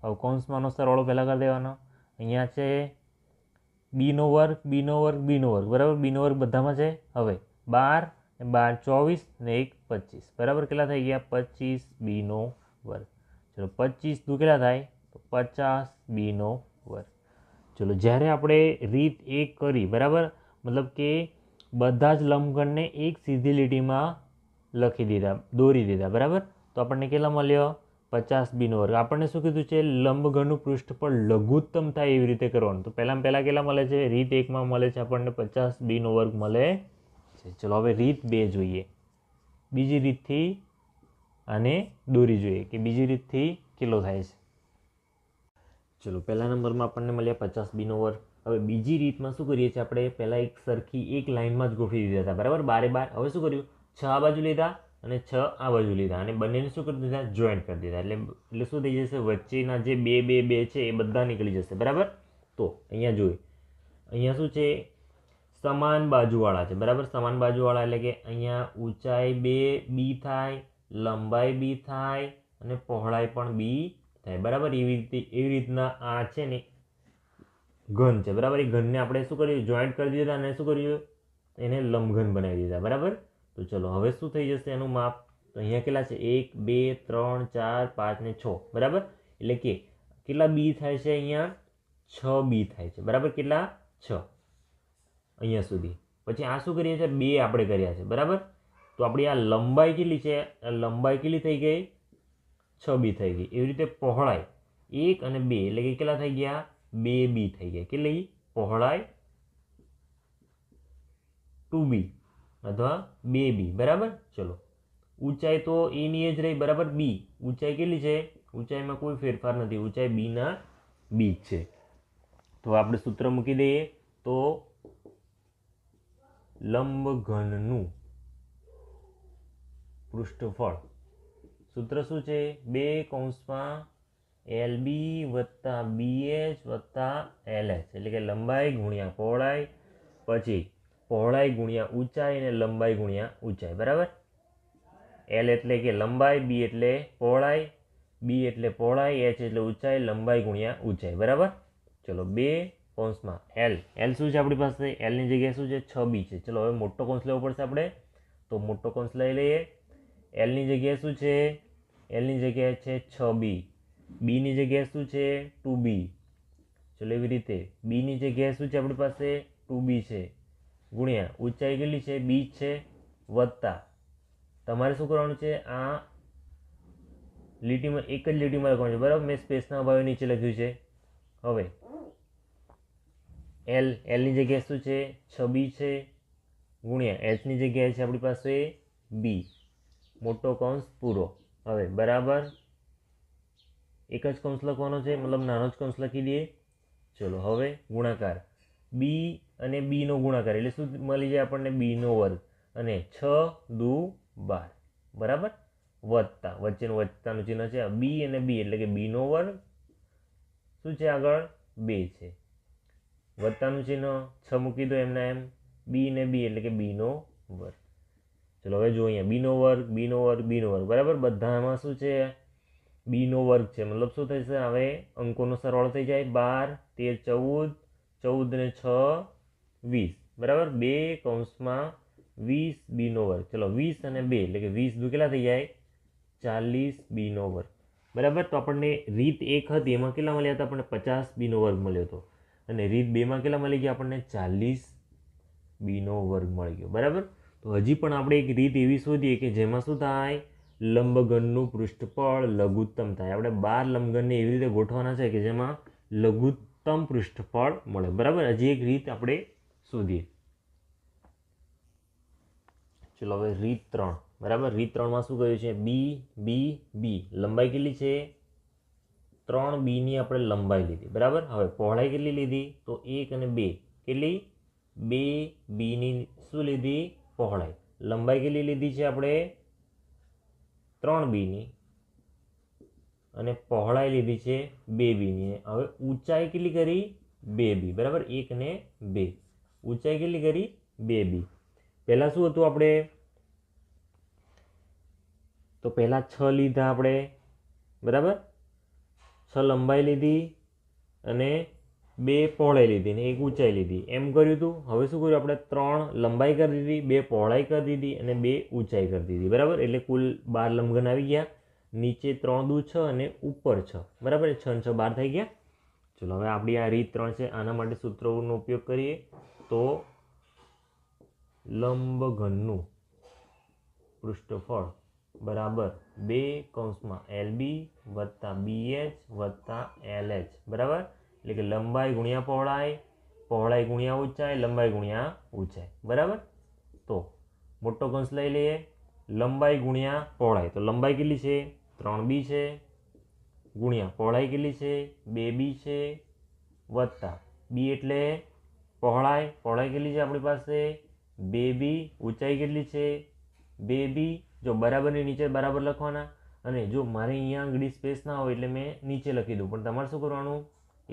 હવે કૌંસમાંનો સરવાળો પહેલાં કરી દેવાનો. અહીંયા છે બીનો વર્ગ, બીનો વર્ગ, બીનો વર્ગ, બરાબર. બીનો વર્ગ બધામાં છે. હવે 12 12 24 ને 1 25, બરાબર. કેટલા થઈ ગયા? 25 બીનો વર્ગ. ચલો 25 દુ કેટલા થાય? તો 50 બીનો વર્ગ. ચલો જ્યારે આપણે રીત 1 કરી, બરાબર, મતલબ કે બધા જ લંબઘનને એક સીધી લીટીમાં લખી દીધા, દોરી દીધા, બરાબર. તો આપણને કેટલા મળ્યો? 50 બીનો વર્ગ. આપણને શું કીધું છે? લંબઘનનું પૃષ્ઠફળ લઘુત્તમ થાય એવી રીતે કરવાનું. તો પહેલાં કેટલા મળે છે? રીત 1માં મળે છે આપણને 50 બીનો વર્ગ મળે છે. ચલો હવે રીત 2 જોઈએ. બીજી રીતથી આને દોરી જોઈએ કે બીજી રીતથી કેટલો થાય છે. ચલો પહેલા નંબરમાં આપણને મળ્યા 50 બીનો વર્ગ. હવે બીજી રીતમાં શું કરીએ છીએ આપણે? પહેલાં એક સરખી એક લાઇનમાં જ ગોઠવી દીધા હતા, બરાબર, 12 12. હવે શું કર્યું? 6 આ બાજુ લીધા અને 6 આ બાજુ લીધા અને બંનેને શું કરી દીધા? જોઈન્ટ કરી દીધા. એટલે શું થઈ જશે? વચ્ચેના જે 2 2 2 છે એ બધા નીકળી જશે, બરાબર. તો અહીંયા જોઈએ, અહીંયા શું છે? સમાન બાજુવાળા છે, બરાબર. સમાન બાજુવાળા એટલે કે અહીંયા ઊંચાઈ 2B થાય, લંબાઈ B થાય અને પહોળાઈ પણ B થાય, બરાબર. એવી રીતના આ છે ને ઘન છે, બરાબર. એ ઘનને આપણે શું કર્યું? જોઈન્ટ કરી દીધા અને શું કર્યું? એને લંબઘન બનાવી દીધા, બરાબર. તો ચલો હવે શું થઈ જશે એનું માપ? તો અહીંયા કેટલા છે? 1 2 3 4 5 ને 6, બરાબર. એટલે કે કેટલા B થાય છે? અહીંયા 6B થાય છે, બરાબર. કેટલા? 6 અહીંયા સુધી. પછી આ શું કરીએ છીએ? 2 આપણે કર્યા છે, બરાબર. તો આપણી આ લંબાઈ કેટલી છે? લંબાઈ કેટલી થઈ ગઈ? 6B થઈ ગઈ. એવી રીતે પહોળાઈ 1 અને 2 એટલે કે કેટલા થઈ ગયા? 2B થઈ ગયા. કેટલી? પહોળાઈ 2B અથવા 2B, બરાબર. ચલો ઊંચાઈ તો એની જ રહી, બરાબર. B ઊંચાઈ કેટલી છે? ઊંચાઈમાં કોઈ ફેરફાર નથી, ઊંચાઈ Bના B જ છે. તો આપણે સૂત્ર મૂકી દઈએ. તો લંબઘનનું પૃષ્ઠફળ સૂત્ર શું છે? 2 કૌંસમાં LB વત્તા BH વત્તા LH એટલે કે લંબાઈ ગુણ્યા પહોળાઈ, પછી પહોળાઈ ગુણ્યા ઊંચાઈ અને લંબાઈ ગુણ્યા ઊંચાઈ, બરાબર. L એટલે કે લંબાઈ, B એટલે પહોળાઈ, B એટલે પહોળાઈ, H એટલે ઊંચાઈ, લંબાઈ ગુણ્યા ઊંચાઈ, બરાબર. ચલો 2 કૌંસમાં L શું છે આપણી પાસે? Lની જગ્યાએ શું છે? 6B છે. ચલો હવે મોટો કૌંસ લેવો પડશે આપણે, તો મોટો કૌંસ લઈ લઈએ. Lની જગ્યાએ શું છે? Lની જગ્યાએ છે 6B. Bની જગ્યાએ શું છે? 2B. ચલો એવી રીતે Bની જગ્યાએ શું છે આપણી પાસે? 2B છે, ગુણ્યા ઊંચાઈ કેટલી છે? B છે, વત્તા તમારે શું કરવાનું છે? આ લીટીમાં એક જ લીટીમાં લખવાનું છે, બરાબર. મેં સ્પેસના અભાવે નીચે લખ્યું છે. હવે Lની જગ્યાએ શું છે? 6B છે, ગુણ્યા Hની જગ્યાએ છે આપણી પાસે B, મોટો કૌંસ પૂરો. હવે બરાબર એક જ કૌંસ લખવાનો છે, મતલબ નાનો જ કૌંસ લખી દઈએ. ચલો હવે ગુણાકાર B અને Bનો ગુણાકાર એટલે શું મળી જાય આપણને? Bનો વર્ગ અને 6 દુ 12, બરાબર, વત્તા વચ્ચેનું વત્તાનું ચિહ્ન છે. B અને B એટલે કે Bનો વર્ગ શું છે? આગળ 2 છે, વત્તાનું ચિહ્ન 6 મૂકી દો એમના એમ. B અને B એટલે કે Bનો વર્ગ. ચલો હવે જો અહીંયા Bનો વર્ગ, Bનો વર્ગ, Bનો વર્ગ, બરાબર. બધામાં શું છે? Bનો વર્ગ છે, મતલબ શું થશે? હવે અંકોનો સરવાળો થઈ જાય 12 13 14 ને 6 20, બરાબર. 2 કૌંસમાં 20 Bનો વર્ગ. ચલો 20 અને 2 એટલે કે 20 દુ કેટલા થઈ જાય? 40 Bનો વર્ગ. બરાબર. તો આપણને રીત 1 હતી એમાં કેટલા મળ્યા હતા? આપણને 50b નો વર્ગ મળ્યો હતો. અને રીત 2માં કેટલા મળી ગયા? આપણને 40b નો વર્ગ મળી ગયો. બરાબર. તો હજી પણ આપણે એક રીત એવી શોધીએ કે જેમાં શું થાય? લંબઘનનું પૃષ્ઠફળ લઘુત્તમ થાય. આપણે 12 લંબઘનને એવી રીતે ગોઠવાના છે કે જેમાં લઘુત્તમ પૃષ્ઠફળ મળે. બરાબર. હજી એક રીત આપણે શોધીએ. ચલો હવે રીત 3. બરાબર. રીત 3માં શું કહ્યું છે? બી બી બી લંબાઈ કેટલી છે? 3b ની આપણે લંબાઈ લીધી. બરાબર. હવે પહોળાઈ કેટલી લીધી? તો 1 અને 2 કેટલી? 2b ની શું લીધી? પહોળાઈ. લંબાઈ કેટલી લીધી છે આપણે? 3b ની અને પહોળાઈ લીધી છે 2b ની. હવે ઊંચાઈ કેટલી કરી? 2b. બરાબર. 1 ને 2 ઊંચાઈ કેટલી કરી? 2b. પહેલા શું હતું આપણે? તો પહેલા 6 લીધા આપણે. બરાબર. 6 લંબાઈ લીધી અને 2 પહોળાઈ લીધી ને 1 ઊંચાઈ લીધી. એમ કર્યું હતું. હવે શું કર્યું આપણે? 3 લંબાઈ કરી દીધી, 2 પહોળાઈ કરી દીધી અને 2 ઊંચાઈ કરી દીધી. બરાબર. એટલે કુલ 12 લંબઘન આવી ગયા. નીચે 3 દુ 6 અને ઉપર 6. બરાબર. 6 અને 6 12 થઈ ગયા. ચલો હવે આપણી આ રીત 3 છે. આના માટે સૂત્રોનો ઉપયોગ કરીએ તો લંબઘનનું પૃષ્ઠફળ બરાબર 2 કૌંસમાં LB વત્તા BH વત્તા LH. બરાબર. એટલે કે લંબાઈ ગુણ્યા પહોળાઈ, પહોળાઈ ગુણ્યા ઊંચાઈ, લંબાઈ ગુણ્યા ઊંચાઈ. બરાબર. તો મોટો કૌંસ લઈ લઈએ. લંબાઈ ગુણ્યા પહોળાઈ. તો લંબાઈ કેટલી છે? 3b છે ગુણ્યા પહોળાઈ કેટલી છે? 2b છે વત્તા b એટલે પહોળાઈ. પહોળાઈ કેટલી છે આપણી પાસે? 2b. ઊંચાઈ કેટલી છે? 2b. જો બરાબરની નીચે બરાબર લખવાના. અને જો મારે અહીંયા આગળ સ્પેસ ના હોય એટલે મેં નીચે લખી દઉં. પણ તમારે શું કરવાનું?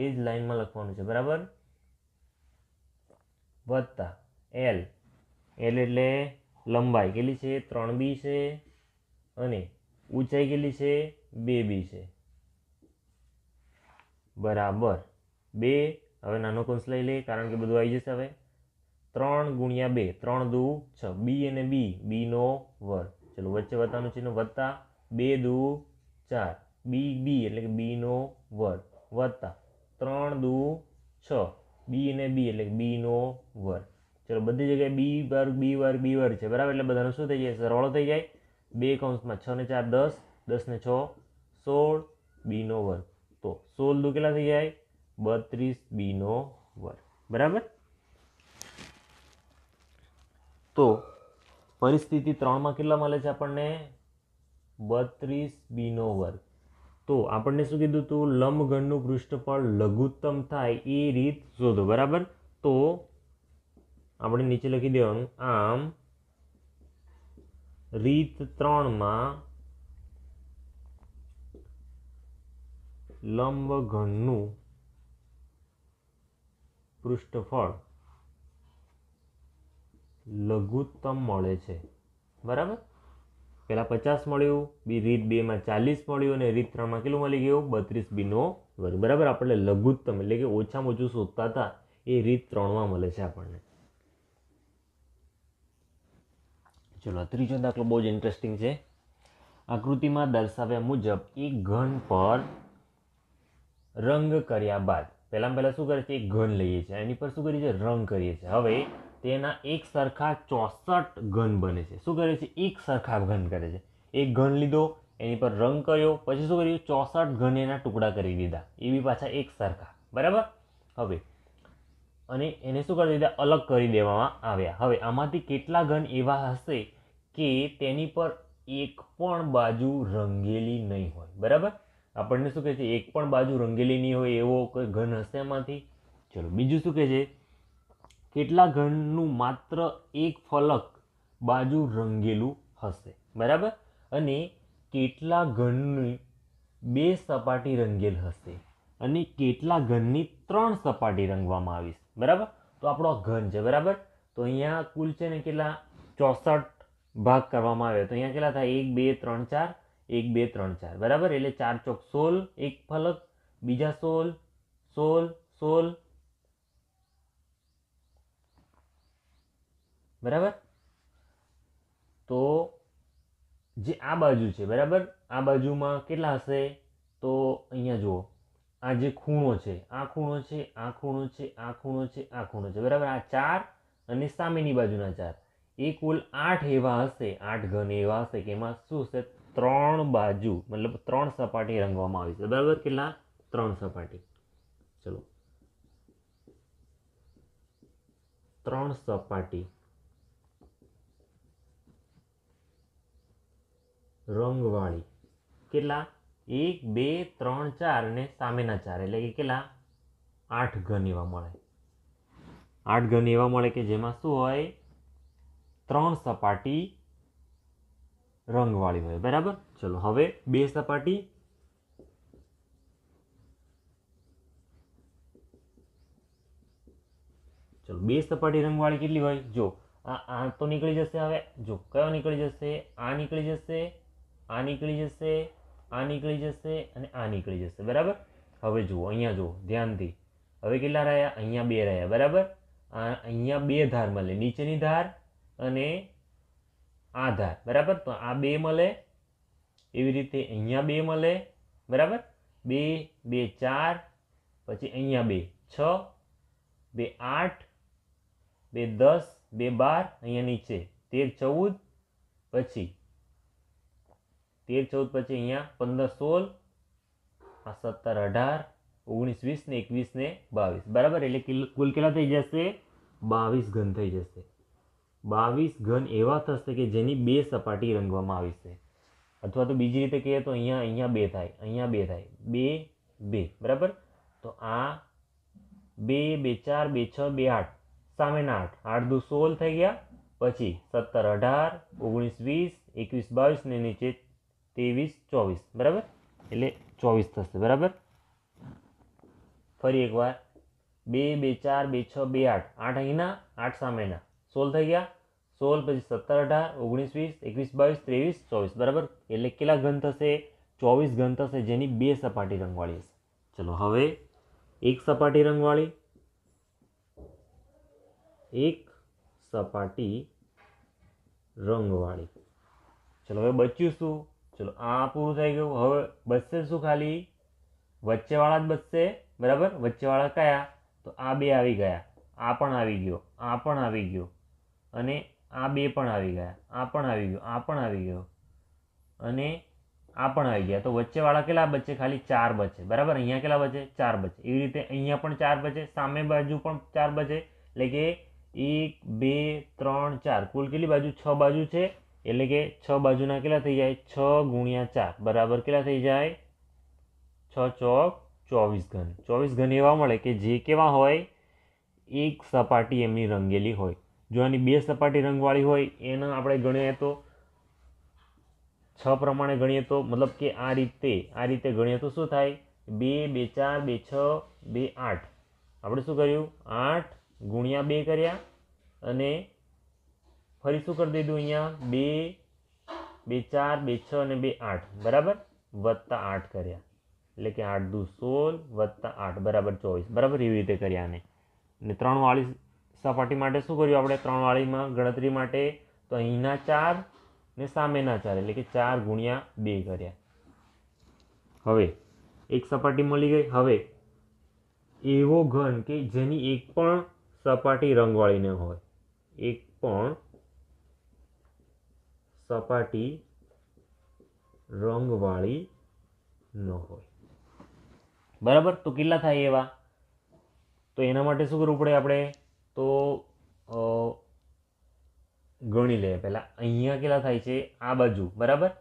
એ જ લાઈનમાં લખવાનું છે. બરાબર. વત્તા L. L એટલે લંબાઈ કેટલી છે? 3b છે અને ઊંચાઈ કેટલી છે? 2b છે. બરાબર 2. હવે નાનો કૌંસ લઈ લઈએ કારણ કે બધું આવી જશે. હવે 3 ગુણ્યા 2 3 દુ 6 b અને b નો વર્ગ. ચલો વચ્ચે વત્તાનું ચિહ્ન વત્તા 2 દુ 4 b એટલે કે b નો વર્ગ વત્તા 3 દુ 6 b અને b એટલે કે b નો વર્ગ. ચલો બધી જગ્યાએ b વર્ગ છે. બરાબર. એટલે બધાનો શું થઈ જાય? સરવાળો થઈ જાય. 2 કૌંસમાં 6 ને 4 10, 10 ને 6 16 b નો વર્ગ. તો 16 દુ કેટલા થઈ જાય? 32b નો વર્ગ. બરાબર. તો પરિસ્થિતિ 3માં કેટલા મળે છે આપણને? 32b નો વર્ગ. તો આપણને શું કીધું હતું? લંબઘનનું પૃષ્ઠફળ લઘુત્તમ થાય એ રીત શોધો. બરાબર. તો આપણે નીચે લખી દેવાનું. આમ રીત 3માં લંબઘનનું પૃષ્ઠફળ લઘુત્તમ મળે છે. બરાબર. પહેલા 50 મળ્યું, રીત 2માં 40 મળ્યું અને રીત 3માં કેટલું મળી ગયું? 32b નો વર્ગ. બરાબર. આપણે લઘુત્તમ એટલે કે ઓછામાં ઓછું શોધતા હતા એ રીત 3માં મળે છે આપણને. ચલો ત્રીજો દાખલો બહુ જ ઇન્ટરેસ્ટિંગ છે. આકૃતિમાં દર્શાવ્યા મુજબ એક ઘન પર રંગ કર્યા બાદ પહેલા શું કરે છે? એક ઘન લઈએ છીએ, એની પર શું કરીએ છીએ? રંગ કરીએ છીએ. હવે તેના એક સરખા 64 ઘન બને છે. શું કરે છે? એક સરખા ઘન કરે છે. એક ઘન લીધો, એની પર રંગ કર્યો, પછી શું કર્યું? 64 ઘન એના ટુકડા કરી દીધા, એ બી પાછા એક સરખા. બરાબર. હવે અને એને શું કરી દીધા? અલગ કરી દેવામાં આવ્યા. હવે આમાંથી કેટલા ઘન એવા હશે કે તેની પર એક પણ બાજુ રંગેલી નહીં હોય? બરાબર. આપણને શું કહે છે? એક પણ બાજુ રંગેલી નહીં હોય એવો કોઈ ઘન હશે એમાંથી? ચલો બીજું શું કહે છે? કેટલા ઘનનું માત્ર એક ફલક બાજુ રંગેલું હશે? બરાબર. અને કેટલા ઘનની 2 સપાટી રંગેલ હશે અને કેટલા ઘનની 3 સપાટી રંગવામાં આવી? બરાબર. તો આપણો ઘન છે. બરાબર. તો અહીંયા કુલ છે ને કેટલા? 64 ભાગ કરવામાં આવે. તો અહીંયા કેટલા થાય? 1 2 3 4 1 2 3 4. બરાબર. એટલે 4 ચોક 16 એક ફલક, બીજા 16 16 16. બરાબર. તો જે આ બાજુ છે, બરાબર, આ બાજુમાં કેટલા હશે? તો અહીંયા જુઓ, આ જે ખૂણો છે, આ ખૂણો છે, આ ખૂણો છે, આ ખૂણો છે, આ ખૂણો છે, બરાબર. આ 4 અને સામેની બાજુના 4, એ કુલ 8 એવા હશે, 8 ઘન એવા હશે કે એમાં શું છે, 3 બાજુ મતલબ 3 સપાટી રંગવામાં આવી છે, બરાબર. કેટલા? 3 સપાટી. ચલો, 3 સપાટી રંગવાળી. કેટલા? 1 2 3 4 અને સામેના 4, એટલે કે કેટલા? 8 ઘન એવા મળે. 8 ઘન એવા મળે કે જેમાં શું હોય, 3 સપાટી રંગવાળી હોય, બરાબર. ચલો, હવે 2 સપાટી. ચલો, 2 સપાટી રંગવાળી કેટલી હોય? જો આ તો નીકળી જશે. હવે જો કયો નીકળી જશે? આ નીકળી જશે, આ નીકળી જશે, આ નીકળી જશે અને આ નીકળી જશે, બરાબર. હવે જુઓ, અહીંયા જુઓ ધ્યાનથી. હવે કેટલા રહ્યા? અહીંયા 2 રહ્યા, બરાબર. અહીંયા 2 ધાર મળે, નીચેની ધાર અને આ ધાર, બરાબર. તો આ 2 મળે, એવી રીતે અહીંયા 2 મળે, બરાબર. 2 2 4, પછી અહીંયા 2 6, 2 8, 2 10, 2 12, અહીંયા નીચે 13 14, પછી 13 14, પછી અહીંયા 15 16, આ 17 18, 19 20 ને 21 ને 22, બરાબર. એટલે કુલ કેટલા થઈ જશે? 22 ઘન થઈ જશે. 22 ઘન એવા થશે કે જેની 2 સપાટી રંગવામાં આવી છે. અથવા તો બીજી રીતે કહીએ તો અહીંયા 2 થાય, અહીંયા 2 થાય, 2 2, બરાબર. તો આ 2 2 4 2 6 2 8, સામેના 8, 8 દુ 16 થઈ ગયા, પછી 17 18, 19 20, 21 22 ને નીચે 23 24, બરાબર. એટલે 24 થશે, બરાબર. ફરી એકવાર 2 2 4 2 6 2 8, 8 અહીંના, 8 સામેના, 16 થઈ ગયા, 16 પછી 17 18, 19 20, 21 22, 23 24, બરાબર. એટલે કેટલા ઘન થશે? 24 ઘન થશે, જેની 2 સપાટી રંગવાળી હશે. ચલો, હવે એક સપાટી રંગવાળી, એક સપાટી રંગવાળી. ચલો, હવે બચ્યું શું? ચલો, આ પૂરું થઈ ગયું. હવે બચશે શું? ખાલી વચ્ચેવાળા જ બચશે, બરાબર. વચ્ચેવાળા કયા? તો આ 2 આવી ગયા, આ પણ આવી ગયો, આ પણ આવી ગયો, અને આ 2 પણ આવી ગયા, આ પણ આવી ગયો, આ પણ આવી ગયો, અને આ પણ આવી ગયા. તો વચ્ચેવાળા કેટલા બચે? ખાલી 4 બચે, બરાબર. અહીંયા કેટલા બચે? 4 બચે. એવી રીતે અહીંયા પણ 4 બચે, સામે બાજુ પણ 4 બચે. એટલે કે 1 2 3 4, કુલ કેટલી બાજુ? 6 બાજુ છે. એટલે કે 6 બાજુના કેટલા થઈ જાય? 6 ગુણ્યા 4, બરાબર કેટલા થઈ જાય? 6 ચોક 24 ઘન. 24 ઘન એવા મળે કે જે કેવા હોય? એક સપાટી એમની રંગેલી હોય. જો આની 2 સપાટી રંગવાળી હોય, એને આપણે ગણીએ તો 6 પ્રમાણે ગણીએ તો, મતલબ કે આ રીતે ગણીએ તો શું થાય? 2 2 4 2 6 2 8. આપણે શું કર્યું? 8 ગુણ્યા 2 કર્યા, અને ફરી શું કરી દીધું? અહીંયા 2 2 4 2 6 અને 2 8, બરાબર, વત્તા 8 કર્યા. એટલે કે 8 દુ 16 વત્તા 8, બરાબર 24, બરાબર. એવી રીતે કર્યા. અને 3 વાળી સપાટી માટે શું કર્યું આપણે? 3 વાળીમાં ગણતરી માટે તો અહીંના 4 ને સામેના 4, એટલે કે 4 ગુણ્યા 2 કર્યા. હવે એક સપાટી મળી ગઈ. હવે એવો ઘન કે જેની એક પણ સપાટી રંગવાળી ન હોય, એક પણ સપાટી રંગવાળી ન હોય, બરાબર. તો કેટલા થાય એવા? તો એના માટે શું કરવું પડે આપણે? તો ગણી લઈએ પહેલાં. અહીંયા કેટલા થાય છે? આ બાજુ, બરાબર.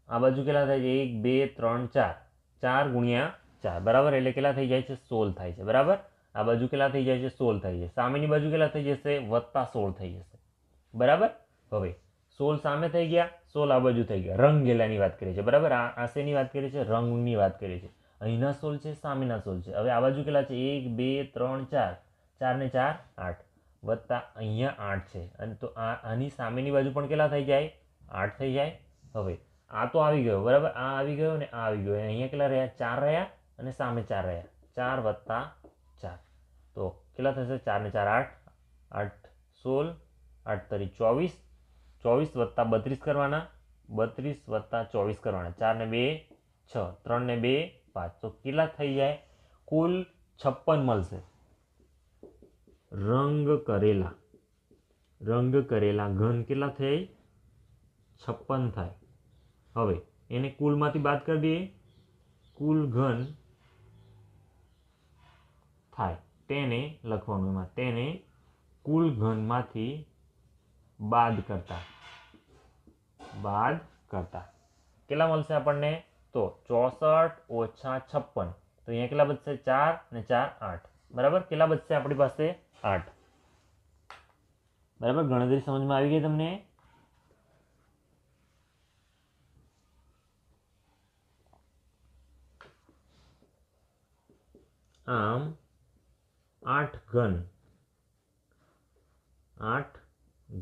આ બાજુ કેટલા થાય છે? 1 2 3 4, 4 ગુણ્યા 4, બરાબર. એટલે કેટલા થઈ જાય છે? 16 થાય છે, બરાબર. આ બાજુ કેટલા થઈ જાય છે? 16 થઈ જાય. સામેની બાજુ કેટલા થઈ જશે? વત્તા 16 થઈ જશે, બરાબર. હવે 16 સામે થઈ ગયા, 16 આ બાજુ થઈ ગયા. રંગેલાની વાત કરીએ છીએ, બરાબર. આ શેની વાત કરીએ છીએ? રંગની વાત કરીએ છીએ. અહીંના 16 છે, સામેના 16 છે. હવે આ બાજુ કેટલા છે? 1 2 3 4, 4 ને 4 8, વત્તા અહીંયા 8 છે. અને તો આની સામેની બાજુ પણ કેટલા થઈ જાય? 8 થઈ જાય. હવે આ તો આવી ગયો, બરાબર. આ આવી ગયો ને આ આવી ગયો. અહીંયા કેટલા રહ્યા? 4 રહ્યા, અને સામે 4 રહ્યા. 4 વત્તા 4, તો કેટલા થશે? 4 ને 4 8, 8 16, 8 તરી 24, 24 વત્તા 32 કરવાના, 32 વત્તા 24 કરવાના. 4 ને 2 6, 3 ને 2 5, તો કેટલા થઈ જાય? કુલ 56 મળશે. રંગ કરેલા ઘન કેટલા થાય? 56 થાય. હવે એને કુલમાંથી બાદ કરી દઈએ, કુલ ઘન થાય તેને લખવાનું, એમાં તેને કુલ ઘનમાંથી બાદ કરતા કેટલા મળશે આપણને? તો 64 ઓછા 56, તો અહીંયા કેટલા બચશે? 4 ને 4 8, બરાબર. કેટલા બચશે આપણી પાસે? 8, બરાબર. ગણતરી સમજમાં આવી ગઈ તમને? આમ 8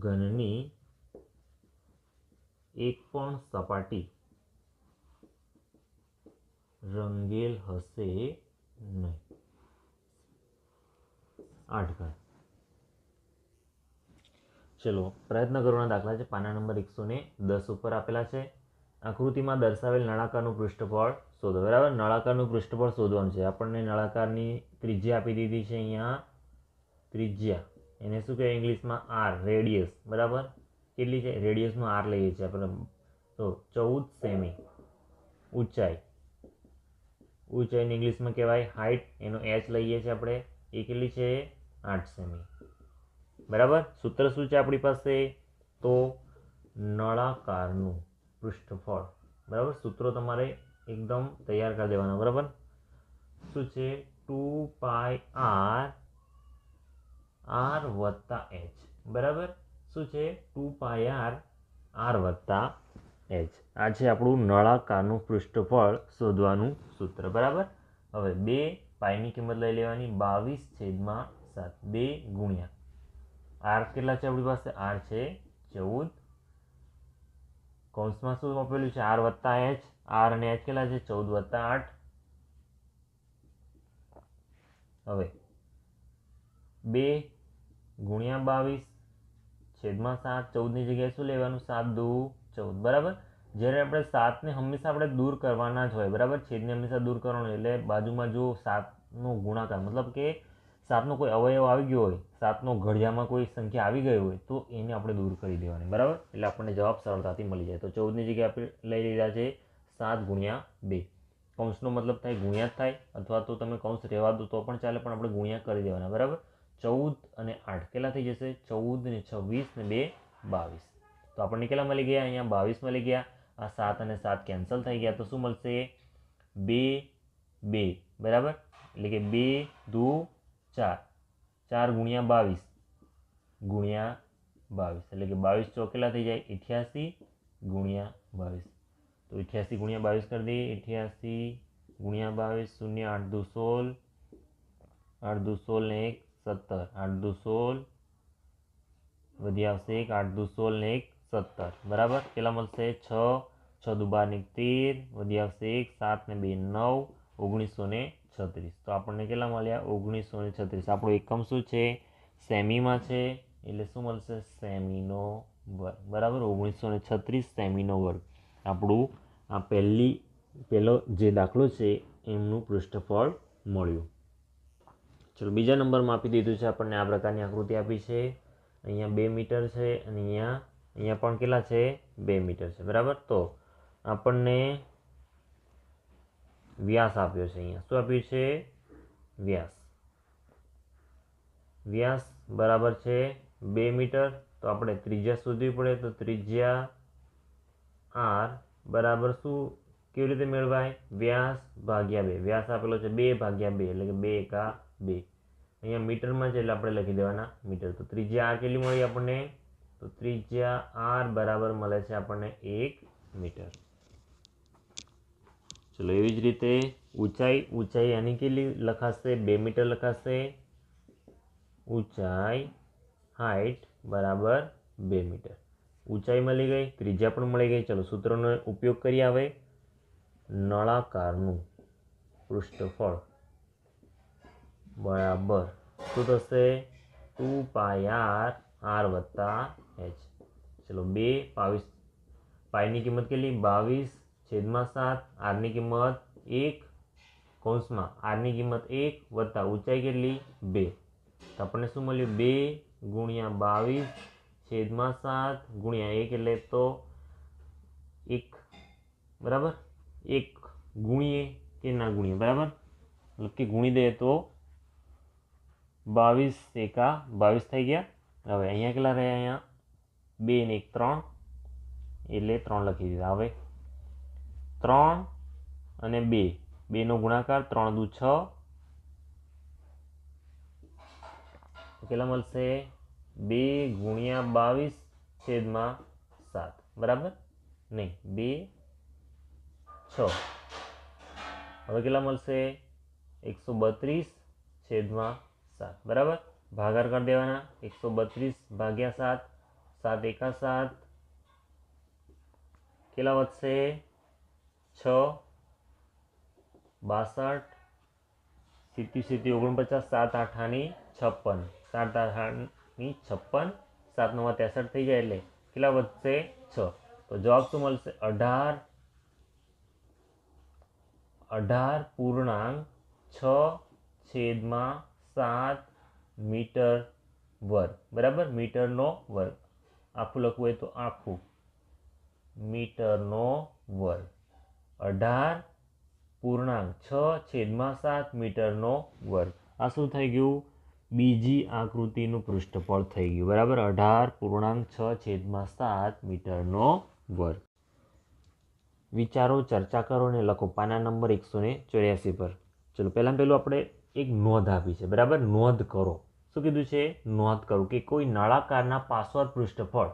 ઘનની એક પણ સપાટી રંગેલ હશે નહીં. 8 ઘન. ચલો પ્રયત્ન કરવાના દાખલા છે. પાના નંબર 110 ઉપર આપેલા છે. આકૃતિમાં દર્શાવેલ નળાકારનું પૃષ્ઠફળ શોધો. બરાબર, નળાકારનું પૃષ્ઠફળ શોધવાનું છે. આપણને નળાકારની ત્રિજ્યા આપી દીધી છે. અહીંયા ત્રિજ્યા એને શું કહેવાય ઇંગ્લિશમાં? R, radius. બરાબર, કેટલી છે? રેડિયસમાં આર લઈએ છીએ આપણે. તો 14 સેમી. ઊંચાઈને ઇંગ્લિશમાં કહેવાય હાઇટ, એનો એચ લઈએ છીએ આપણે. એ કેટલી છે? 8 સેમી. બરાબર. સૂત્ર શું છે આપણી પાસે? તો નળાકારનું પૃષ્ઠફળ. બરાબર, સૂત્રો તમારે એકદમ તૈયાર કરી દેવાના. બરાબર, શું છે? 2πr r વત્તા h. બરાબર, શું છે? 2πr r વત્તા h. આ છે આપણું નળાકારનું પૃષ્ઠફળ શોધવાનું સૂત્ર. બરાબર. હવે 2 પાઈની કિંમત લઈ લેવાની, 22/7. 2 ગુણ્યા આર કેટલા છે આપણી પાસે? આર છે 14. કૌંસમાં શું આપેલું છે? આર વત્તા એચ. આર અને એચ કેટલા છે? 14 વત્તા 8. હવે 2 ગુણ્યા 22/7. 14ની જગ્યાએ શું લેવાનું? 7 દુ 14. બરાબર. જ્યારે આપણે 7ને હંમેશા આપણે દૂર કરવાના જ હોય. બરાબર, છેદને હંમેશા દૂર કરવાનો. એટલે બાજુમાં જો 7નો ગુણાકાર, મતલબ કે 7નો કોઈ અવયવ આવી ગયો હોય, 7નો ઘડિયામાં કોઈ સંખ્યા આવી ગઈ હોય, તો એને આપણે દૂર કરી દેવાની. બરાબર, એટલે આપણને જવાબ સરળતાથી મળી જાય. તો 14ની જગ્યાએ આપણે લઈ લીધા છે 7 ગુણ્યા 2. કૌંસનો મતલબ થાય ગુણ્યા જ થાય, અથવા તો તમે કૌંસ રહેવા દો તો પણ ચાલે, પણ આપણે ગુણ્યા કરી દેવાના. બરાબર, 14 અને 8 કેટલા થઈ જશે? 14 ને 26 ને 2 22. તો આપણને કેટલા મળી ગયા? અહીંયા 22 મળી ગયા. આ 7 અને 7 કેન્સલ થઈ ગયા, તો શું મળશે? 2 2. બરાબર, એટલે કે 2 દુ 4. 4 ગુણ્યા 22 ગુણ્યા 22, એટલે કે 22 ચોક કેટલા થઈ જાય? 88 ગુણ્યા 22. તો 88 ગુણ્યા 22 કરી દઈએ. 88 ગુણ્યા 22, 0 8 દુ 16, 8 દુ 16 ને 1 17, 8 દુ 16 વધી આવશે 1, 8 દુ 16 ને 1 17. બરાબર, કેટલા મળશે? 6 6 દુ 12 ને 13 વધી આવશે 1, 7 ને 2 9, 1936. તો આપણને કેટલા મળ્યા? 1936. આપણો એકમ શું છે? સેમીમાં છે, એટલે શું મળશે? સેમીનો વર્ગ. બરાબર, 1936 સેમીનો વર્ગ આપણું આ પહેલો જે દાખલો છે એમનું પૃષ્ઠફળ મળ્યું. ચલો બીજા નંબરમાં આપી દીધું છે આપણને આ પ્રકારની આકૃતિ આપી છે. અહીંયા 2 મીટર છે અને અહીંયા પણ કેટલા છે? 2 મીટર છે. બરાબર, તો આપણને વ્યાસ આપ્યો છે. અહીંયા શું આપ્યું છે? વ્યાસ બરાબર છે 2 મીટર. તો આપણે ત્રિજ્યા શોધવી પડે. તો ત્રિજ્યા આર બરાબર શું કેવી રીતે મેળવાય? વ્યાસ ભાગ્યા 2. વ્યાસ આપેલો છે 2 ભાગ્યા 2, એટલે કે 2 એકા 2. અહીંયા મીટરમાં છે એટલે આપણે લખી દેવાના મીટર. તો ત્રિજ્યા આર કેટલી મળી આપણને? તો ત્રિજ્યા આર બરાબર મળે છે આપણને 1 મીટર. ચલો એવી જ રીતે ઊંચાઈ આની કેટલી લખાશે? 2 મીટર લખાશે. ઊંચાઈ હાઇટ બરાબર 2 મીટર. ઊંચાઈ મળી ગઈ, ત્રિજ્યા પણ મળી ગઈ. ચલો સૂત્રનો ઉપયોગ કરીએ. હવે નળાકારનું પૃષ્ઠફળ બરાબર શું થશે? 2πr r વત્તા h. ચલો 2 22 પાઈની કિંમત કેટલી? 22 છેદમાં 7, આરની કિંમત 1 કૌંસમાં આરની કિંમત 1 વત્તા ઊંચાઈ કેટલી 2, તો આપણને શું મળ્યું 2 ગુણ્યા 22 છેદમાં 7 ગુણ્યા 1 એટલે તો 1, બરાબર. 1 ગુણીએ કે ના ગુણીએ, બરાબર, મતલબ કે ગુણી દઈએ તો 22 એકા 22 થઈ ગયા. હવે અહીંયા કેટલા રહ્યા? અહીંયા 2 ને 1 3 એટલે 3 લખી દીધા. હવે 3 અને 2, 2નો ગુણાકાર 3 દુ 6, કેટલા મળશે 2 ગુણ્યા 22 છેદમાં 7, બરાબર, નહીં 2 6. હવે કેટલા મળશે 132 છેદમાં 7, બરાબર. ભાગાકાર કરી દેવાના. 132 ભાગ્યા 7, 7 એકા 7, કેટલા વધશે 6 62 સીતી 49, 7 8 56, 7 8 56, 7 9 63 થઈ જાય એટલે કેટલા વધશે 6. તો જવાબ શું મળશે 18.6 છેદમાં 7 મીટર વર્ગ, બરાબર. મીટરનો વર્ગ આખું લખવું હોય તો આખું મીટરનો વર્ગ 18.6 છેદમાં 7 મીટરનો વર્ગ. આ શું થઈ ગયું? બીજી આકૃતિનું પૃષ્ઠફળ થઈ ગયું, બરાબર. 18.6 છેદમાં 7 મીટરનો વર્ગ. વિચારો, ચર્ચા કરો અને લખો પાના નંબર 184 પર. ચલો પહેલાં આપણે એક નોંધ આપી છે, બરાબર. નોંધ કરો. શું કીધું છે? નોંધ કરો કે કોઈ નળાકારના પાર્શ્વ પૃષ્ઠફળ,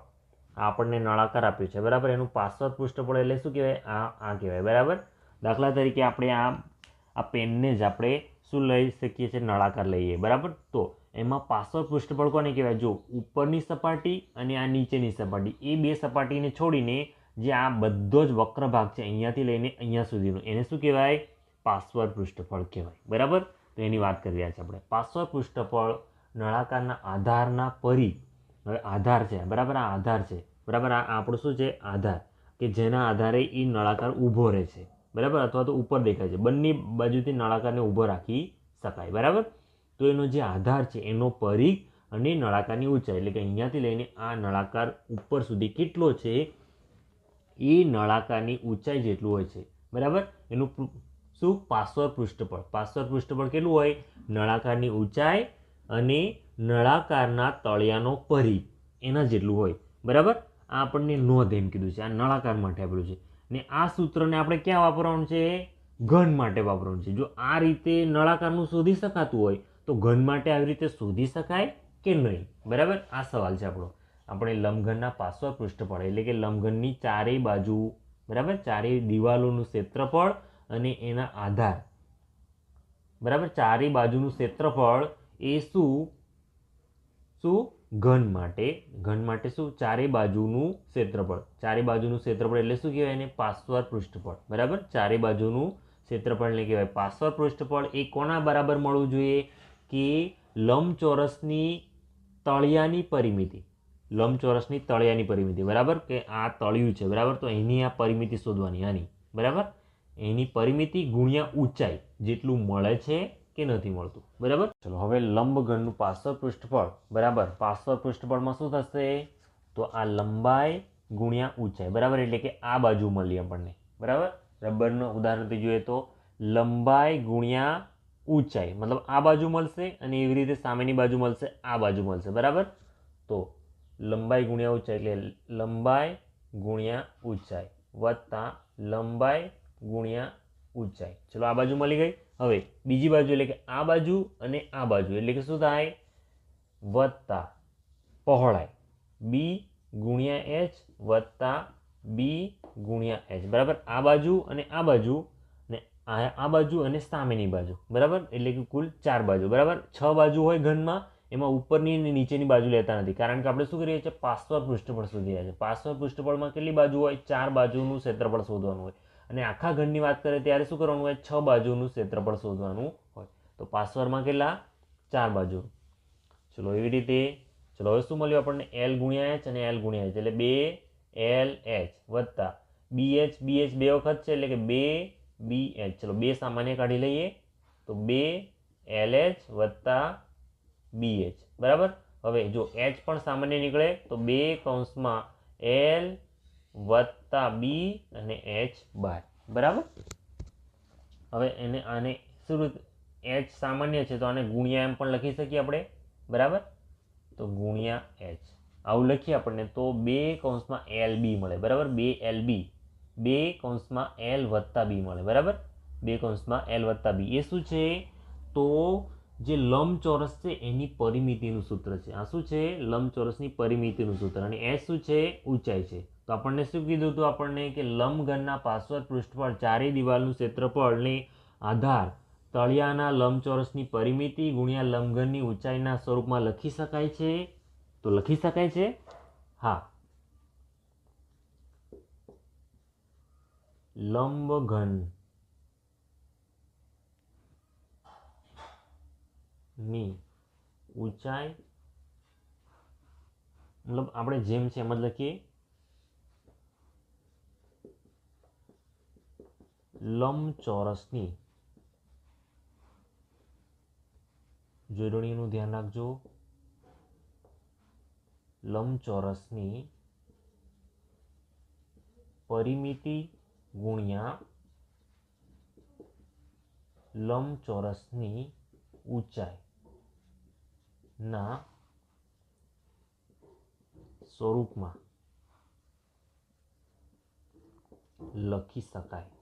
આપણને નળાકાર આપ્યું છે, બરાબર, એનું પાર્શ્વ પૃષ્ઠફળ એટલે શું કહેવાય? આ કહેવાય, બરાબર. દાખલા તરીકે આપણે આ પેનને જ આપણે શું લઈ શકીએ છીએ? નળાકાર લઈએ, બરાબર. તો એમાં પાર્શ્વ પૃષ્ઠફળ કોને કહેવાય? જો ઉપરની સપાટી અને આ નીચેની સપાટી, એ બે સપાટીને છોડીને જે આ બધો જ વક્ર ભાગ છે અહીંયાથી લઈને અહીંયા સુધીનો, એને શું કહેવાય? પાર્શ્વ પૃષ્ઠફળ કહેવાય, બરાબર. તો એની વાત કરી રહ્યા છીએ આપણે. પાર્શ્વ પૃષ્ઠફળ નળાકારના આધારના પરિઘ, હવે આધાર છે, બરાબર, આ આધાર છે, બરાબર, આ આપણું શું છે? આધાર, કે જેના આધારે એ નળાકાર ઊભો રહે છે, બરાબર, અથવા તો ઉપર દેખાય છે. બંને બાજુથી નળાકારને ઊભો રાખી શકાય, બરાબર. તો એનો જે આધાર છે એનો પરિઘ અને નળાકારની ઊંચાઈ, એટલે કે અહીંયાથી લઈને આ નળાકાર ઉપર સુધી કેટલો છે એ નળાકારની ઊંચાઈ જેટલું હોય છે, બરાબર. એનું શું? પાર્શ્વ પૃષ્ઠફળ. પાર્શ્વ પૃષ્ઠફળ કેટલું હોય? નળાકારની ઊંચાઈ અને નળાકારના તળિયાનો પરિઘ એના જેટલું હોય, બરાબર. આ આપણને નોંધ એમ કીધું છે, આ નળાકાર માટે આપેલું છે. ને આ સૂત્રને આપણે ક્યાં વાપરવાનું છે? ઘન માટે વાપરવાનું છે. જો આ રીતે નળાકારનું શોધી શકાતું હોય તો ઘન માટે આવી રીતે શોધી શકાય કે નહીં, બરાબર. આ સવાલ છે આપણો. આપણે લંબઘનના પાર્શ્વ પૃષ્ઠફળ એટલે કે લંબઘનની ચારેય બાજુ, બરાબર, ચારેય દિવાલોનું ક્ષેત્રફળ અને એના આધાર, બરાબર, ચારેય બાજુનું ક્ષેત્રફળ એ શું ઘન માટે શું? ચારેય બાજુનું ક્ષેત્રફળ. ચારેય બાજુનું ક્ષેત્રફળ એટલે શું કહેવાય? એને પાર્શ્વ પૃષ્ઠફળ, બરાબર. ચારેય બાજુનું ક્ષેત્રફળ એટલે કહેવાય પાર્શ્વ પૃષ્ઠફળ. એ કોના બરાબર મળવું જોઈએ? કે લંબચોરસની તળિયાની પરિમિતિ, લંબચોરસની તળિયાની પરિમિતિ, બરાબર, કે આ તળિયું છે, બરાબર. તો એની આ પરિમિતિ શોધવાની, આની, બરાબર, એની પરિમિતિ ગુણ્યા ઊંચાઈ જેટલું મળે છે કે નથી મળતું, બરાબર. ચલો હવે લંબઘનનું પાર્શ્વ પૃષ્ઠફળ, બરાબર. પાર્શ્વ પૃષ્ઠફળમાં શું થશે? તો આ લંબાઈ ગુણ્યા ઊંચાઈ, બરાબર, એટલે કે આ બાજુ મળી આપણને, બરાબર. રબરનું ઉદાહરણથી જોઈએ તો લંબાઈ ગુણ્યા ઊંચાઈ, મતલબ આ બાજુ મળશે અને એવી રીતે સામેની બાજુ મળશે, આ બાજુ મળશે, બરાબર. તો લંબાઈ ગુણ્યા ઊંચાઈ એટલે લંબાઈ ગુણ્યા ઊંચાઈ વત્તા લંબાઈ ગુણ્યા ઊંચાઈ. ચલો આ બાજુ મળી ગઈ. હવે બીજી બાજુ એટલે કે આ બાજુ અને આ બાજુ એટલે કે શું થાય? વત્તા પહોળાઈ બી ગુણ્યા એચ વત્તા બી ગુણ્યા એચ, બરાબર. આ બાજુ અને આ બાજુ ને આ બાજુ અને સામેની બાજુ, બરાબર, એટલે કે કુલ 4 બાજુ, બરાબર. 6 બાજુ હોય ઘનમાં, એમાં ઉપરની અને નીચેની બાજુ લેતા નથી, કારણ કે આપણે શું કરીએ છીએ? પાર્શ્વ પૃષ્ઠફળ શોધી રહ્યા છીએ. પાર્શ્વ પૃષ્ઠફળમાં કેટલી બાજુ હોય? 4 બાજુનું ક્ષેત્રફળ શોધવાનું હોય. અને આખા ઘનની વાત કરીએ ત્યારે શું કરવાનું હોય? 6 બાજુનું ક્ષેત્રફળ શોધવાનું હોય. તો પાર્શ્વમાં કેટલા? 4 બાજુ. ચલો એવી રીતે. ચલો હવે શું મળ્યું આપણને? એલ ગુણ્યા એચ અને એલ ગુણ્યા એચ એટલે 2 LH વત્તા BH BH બે વખત છે એટલે કે 2BH. ચલો 2 સામાન્ય કાઢી લઈએ તો 2LH વત્તા BH બરાબર. હવે જો H પણ સામાન્ય નીકળે તો 2 કૌંસમાં L વત્તા B અને H બાર બરાબર. હવે એને આને શું રીતે H સામાન્ય છે તો આને ગુણ્યા એમ પણ લખી શકીએ આપણે બરાબર. તો ગુણ્યા H આવું લખીએ આપણને તો 2 કૌંસમાં LB મળે બરાબર. 2LB 2 કૌંસમાં L વત્તા B મળે બરાબર. 2 કૌંસમાં L વત્તા B એ શું છે તો જે લંબચોરસ છે એની પરિમિતિનું સૂત્ર છે. આ શું છે લંબચોરસની પરિમિતિનું સૂત્ર અને એ શું છે ઊંચાઈ છે. તો આપણને શું કીધું હતું આપણને કે લંબઘનના પાર્શ્વ પૃષ્ઠફળ ચારે દિવાલનું ક્ષેત્રફળને આધાર તળિયાના લંબચોરસની પરિમિતિ ગુણ્યા લંબઘનની ઊંચાઈના સ્વરૂપમાં લખી શકાય છે. તો લખી શકાય છે હા. લંબઘન ની ઊંચાઈ મતલબ આપણે જેમ છે એમ જ લખીએ લંબચોરસની જોડણીનું ધ્યાન રાખજો. લંબચોરસની પરિમિતિ ગુણ્યા લંબચોરસની ઊંચાઈ ના સ્વરૂપમાં લખી શકાય.